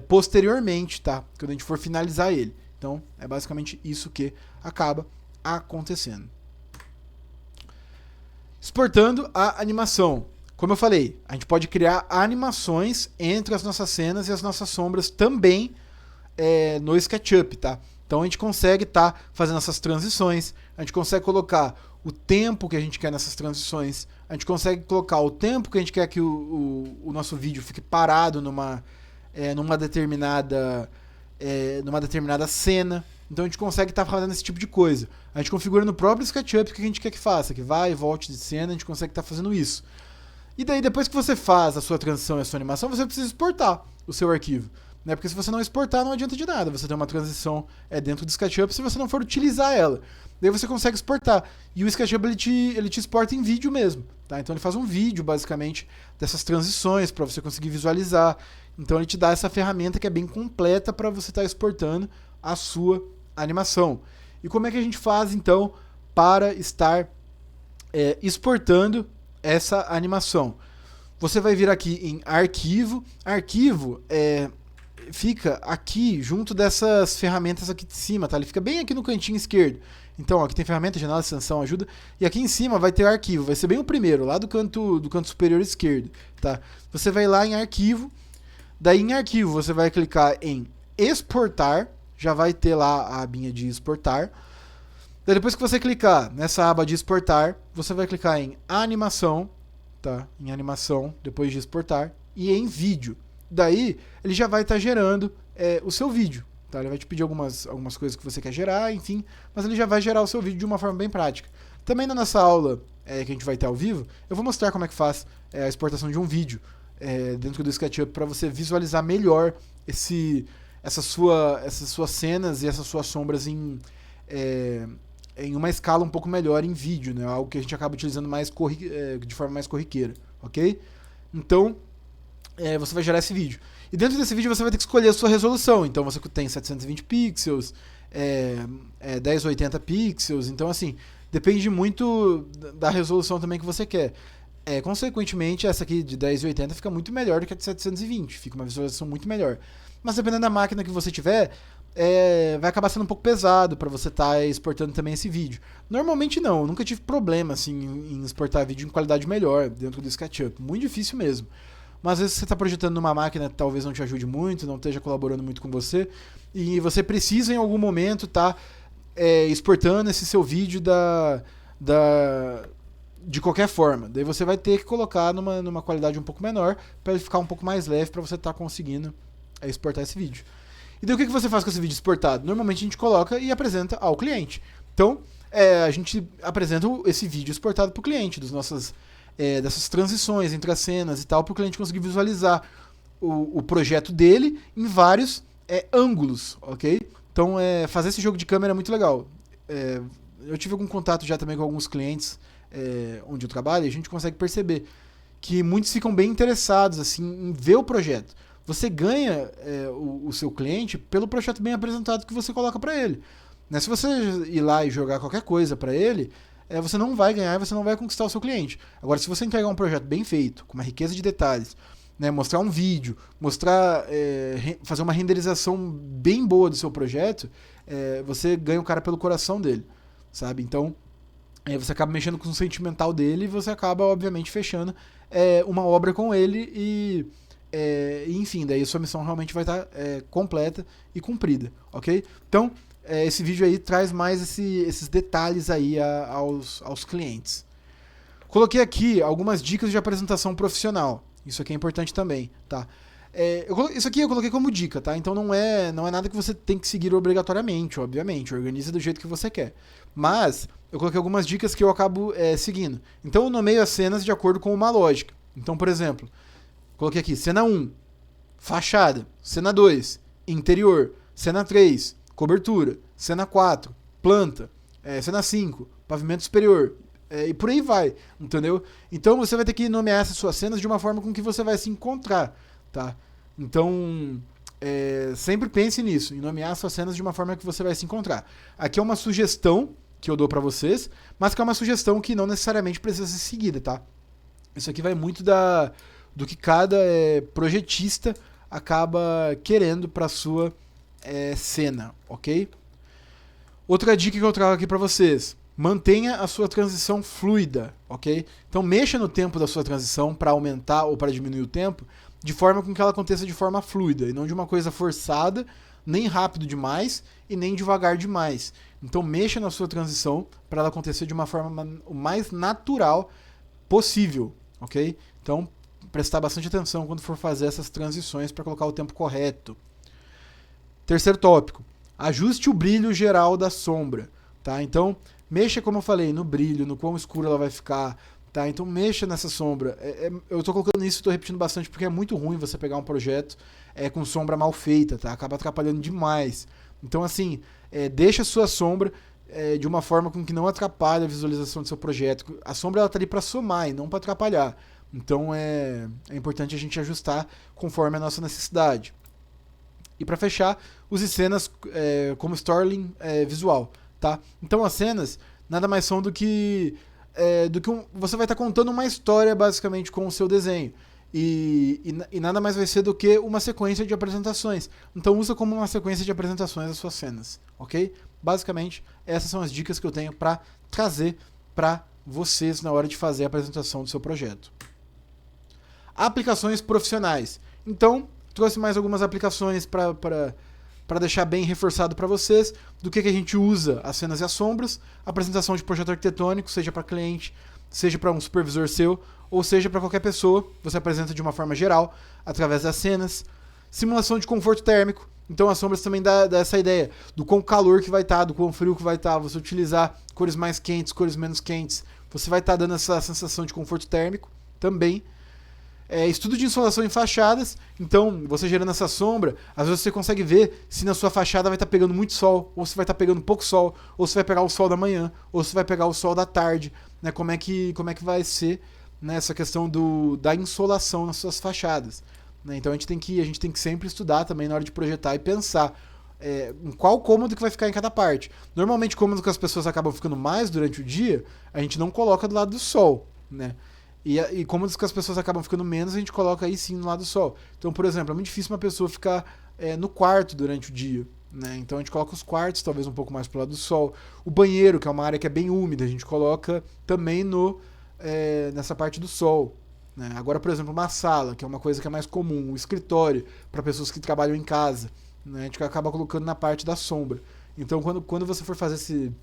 posteriormente, tá? Quando a gente for finalizar ele. Então é basicamente isso que acaba acontecendo. Exportando a animação. Como eu falei, a gente pode criar animações entre as nossas cenas e as nossas sombras também no SketchUp, tá? Então a gente consegue estar fazendo essas transições, a gente consegue colocar o tempo que a gente quer nessas transições, a gente consegue colocar o tempo que a gente quer que o nosso vídeo fique parado numa determinada cena. Então a gente consegue estar fazendo esse tipo de coisa. A gente configura no próprio SketchUp o que a gente quer que faça, que vai e volte de cena, a gente consegue estar fazendo isso. E daí depois que você faz a sua transição e a sua animação, você precisa exportar o seu arquivo. né? Porque se você não exportar, não adianta de nada. Você tem uma transição dentro do SketchUp se você não for utilizar ela. Daí você consegue exportar. E o SketchUp ele te exporta em vídeo mesmo, tá? Então ele faz um vídeo, basicamente, dessas transições para você conseguir visualizar. Então ele te dá essa ferramenta que é bem completa para você estar exportando a sua animação. E como é que a gente faz, então, para estar exportando essa animação? Você vai vir aqui em Arquivo. Arquivo fica aqui junto dessas ferramentas aqui de cima, tá? Ele fica bem aqui no cantinho esquerdo. Então, ó, aqui tem ferramenta, janela, extensão, ajuda. E aqui em cima vai ter Arquivo. Vai ser bem o primeiro, lá do canto superior esquerdo, tá? Você vai lá em Arquivo. Daí em Arquivo você vai clicar em Exportar. Já vai ter lá a abinha de exportar. Daí depois que você clicar nessa aba de exportar, você vai clicar em Animação, tá? Em Animação, depois de exportar, e em Vídeo. Daí ele já vai estar gerando o seu vídeo, tá? Ele vai te pedir algumas coisas que você quer gerar, enfim, mas ele já vai gerar o seu vídeo de uma forma bem prática. Também na nossa aula que a gente vai ter ao vivo, eu vou mostrar como é que faz a exportação de um vídeo dentro do SketchUp para você visualizar melhor essas suas cenas e essas suas sombras em uma escala um pouco melhor em vídeo, né? Algo que a gente acaba utilizando de forma mais corriqueira, ok? Então, você vai gerar esse vídeo. E dentro desse vídeo você vai ter que escolher a sua resolução. Então você tem 720 pixels, 1080 pixels, então assim, depende muito da resolução também que você quer. Consequentemente, essa aqui de 1080 fica muito melhor do que a de 720, fica uma visualização muito melhor. Mas dependendo da máquina que você tiver, vai acabar sendo um pouco pesado para você estar exportando também esse vídeo. Normalmente não, eu nunca tive problema assim, em exportar vídeo em qualidade melhor dentro do SketchUp, muito difícil mesmo. Mas às vezes você está projetando numa máquina que talvez não te ajude muito, não esteja colaborando muito com você, e você precisa em algum momento estar exportando esse seu vídeo de qualquer forma. Daí você vai ter que colocar numa qualidade um pouco menor para ele ficar um pouco mais leve para você estar conseguindo exportar esse vídeo. E daí o que você faz com esse vídeo exportado? Normalmente a gente coloca e apresenta ao cliente. Então, a gente apresenta esse vídeo exportado para o cliente, dessas transições entre as cenas e tal, para o cliente conseguir visualizar o projeto dele em vários ângulos, ok? Então, fazer esse jogo de câmera é muito legal. Eu tive algum contato já também com alguns clientes onde eu trabalho, e a gente consegue perceber que muitos ficam bem interessados assim, em ver o projeto. Você ganha o seu cliente pelo projeto bem apresentado que você coloca para ele. Né? Se você ir lá e jogar qualquer coisa para ele, você não vai ganhar e você não vai conquistar o seu cliente. Agora, se você entregar um projeto bem feito, com uma riqueza de detalhes, né, mostrar um vídeo, fazer uma renderização bem boa do seu projeto, você ganha o cara pelo coração dele, sabe? Então, você acaba mexendo com o sentimental dele e você acaba, obviamente, fechando uma obra com ele e enfim, daí a sua missão realmente vai estar completa e cumprida, ok? Então, esse vídeo aí traz mais esses detalhes aí aos clientes. Coloquei aqui algumas dicas de apresentação profissional. Isso aqui é importante também, tá? Isso aqui eu coloquei como dica, tá? Então não é nada que você tem que seguir obrigatoriamente, obviamente. Organiza do jeito que você quer. Mas eu coloquei algumas dicas que eu acabo seguindo. Então eu nomeio as cenas de acordo com uma lógica. Então, por exemplo, coloquei aqui cena 1, fachada. Cena 2, interior. Cena 3, cobertura. Cena 4, planta. Cena 5, pavimento superior. E por aí vai, entendeu? Então você vai ter que nomear essas suas cenas de uma forma com que você vai se encontrar, tá? Então, sempre pense nisso, em nomear suas cenas de uma forma que você vai se encontrar. Aqui é uma sugestão que eu dou pra vocês, mas que é uma sugestão que não necessariamente precisa ser seguida, tá? Isso aqui vai muito do que cada projetista acaba querendo pra sua cena, ok? Outra dica que eu trago aqui pra vocês: mantenha a sua transição fluida, ok? Então mexa no tempo da sua transição para aumentar ou para diminuir o tempo, de forma com que ela aconteça de forma fluida, e não de uma coisa forçada, nem rápido demais e nem devagar demais. Então mexa na sua transição para ela acontecer de uma forma o mais natural possível, ok? Então prestar bastante atenção quando for fazer essas transições para colocar o tempo correto. Terceiro tópico: ajuste o brilho geral da sombra, tá? Então mexa, como eu falei, no brilho, no quão escuro ela vai ficar, Tá? Então mexa nessa sombra. Eu tô colocando isso, tô repetindo bastante porque é muito ruim você pegar um projeto com sombra mal feita, tá? Acaba atrapalhando demais. Então assim, deixa a sua sombra de uma forma com que não atrapalhe a visualização do seu projeto. A sombra ela tá ali para somar e não para atrapalhar. Então é importante a gente ajustar conforme a nossa necessidade. E para fechar, use cenas como storytelling visual, tá? Então as cenas nada mais são do que você vai estar contando uma história basicamente com o seu desenho. E nada mais vai ser do que uma sequência de apresentações. Então usa como uma sequência de apresentações as suas cenas, ok? Basicamente, essas são as dicas que eu tenho para trazer para vocês na hora de fazer a apresentação do seu projeto. Aplicações profissionais. Então, trouxe mais algumas aplicações para deixar bem reforçado para vocês do que a gente usa as cenas e as sombras, apresentação de projeto arquitetônico, seja para cliente, seja para um supervisor seu, ou seja para qualquer pessoa, você apresenta de uma forma geral, através das cenas. Simulação de conforto térmico. Então as sombras também dá essa ideia do quão calor que vai estar, do quão frio que vai estar, você utilizar cores mais quentes, cores menos quentes, você vai estar dando essa sensação de conforto térmico também. Estudo de insolação em fachadas, então você gerando essa sombra, às vezes você consegue ver se na sua fachada vai estar pegando muito sol, ou se vai estar pegando pouco sol, ou se vai pegar o sol da manhã, ou se vai pegar o sol da tarde, né? Como é que vai ser, né, essa questão da insolação nas suas fachadas. Né? Então a gente tem que sempre estudar também na hora de projetar e pensar em qual cômodo que vai ficar em cada parte. Normalmente cômodo que as pessoas acabam ficando mais durante o dia, a gente não coloca do lado do sol, né? E cômodos que as pessoas acabam ficando menos, a gente coloca aí sim no lado do sol. Então, por exemplo, é muito difícil uma pessoa ficar no quarto durante o dia. Né? Então a gente coloca os quartos, talvez um pouco mais pro lado do sol. O banheiro, que é uma área que é bem úmida, a gente coloca também nessa parte do sol. Né? Agora, por exemplo, uma sala, que é uma coisa que é mais comum, um escritório, para pessoas que trabalham em casa. Né? A gente acaba colocando na parte da sombra. Então, quando você for fazer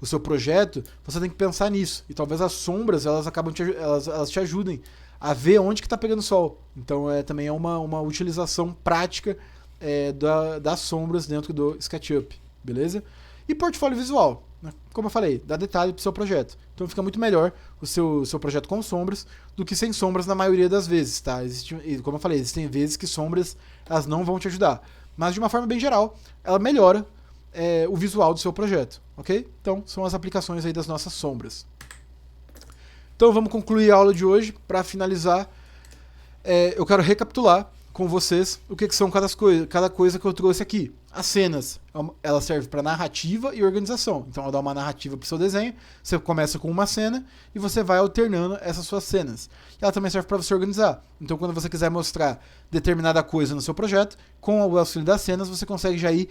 o seu projeto, você tem que pensar nisso. E talvez as sombras elas te ajudem a ver onde que está pegando sol. Então também é uma utilização prática das sombras dentro do SketchUp, beleza? E portfólio visual, né? Como eu falei, dá detalhe para o seu projeto. Então fica muito melhor o seu projeto com sombras do que sem sombras na maioria das vezes, tá? Como eu falei, existem vezes que sombras elas não vão te ajudar. Mas de uma forma bem geral, ela melhora o visual do seu projeto, ok? Então, são as aplicações aí das nossas sombras. Então, vamos concluir a aula de hoje. Para finalizar, eu quero recapitular com vocês o que são cada coisa que eu trouxe aqui. As cenas, ela serve para narrativa e organização. Então, ela dá uma narrativa para o seu desenho. Você começa com uma cena e você vai alternando essas suas cenas. E ela também serve para você organizar. Então, quando você quiser mostrar determinada coisa no seu projeto, com o auxílio das cenas, você consegue já ir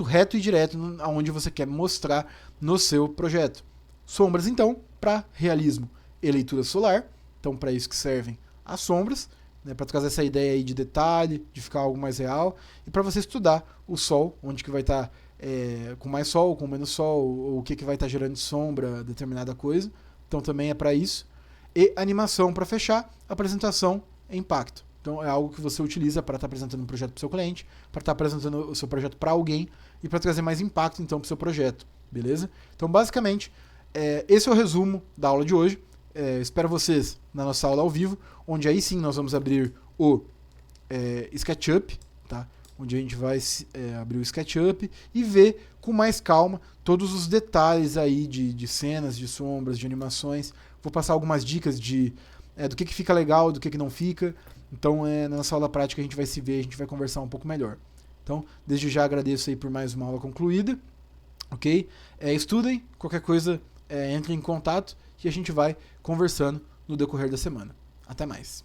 reto e direto aonde você quer mostrar no seu projeto. Sombras, então, para realismo e leitura solar. Então, para isso que servem as sombras. Né, para trazer essa ideia aí de detalhe, de ficar algo mais real, e para você estudar o sol, onde que vai estar com mais sol, com menos sol, ou o que vai estar gerando de sombra, determinada coisa. Então também é para isso. E animação para fechar, apresentação e impacto. Então é algo que você utiliza para estar apresentando um projeto para o seu cliente, para estar apresentando o seu projeto para alguém e para trazer mais impacto então para o seu projeto, beleza? Então basicamente esse é o resumo da aula de hoje. Espero vocês na nossa aula ao vivo, onde aí sim nós vamos abrir o SketchUp, tá? Onde a gente vai abrir o SketchUp e ver com mais calma todos os detalhes aí de cenas, de sombras, de animações. Vou passar algumas dicas do que fica legal, do que não fica. Então, na nossa aula prática a gente vai se ver, a gente vai conversar um pouco melhor. Então, desde já agradeço aí por mais uma aula concluída, ok? Estudem, qualquer coisa entre em contato e a gente vai conversando no decorrer da semana. Até mais.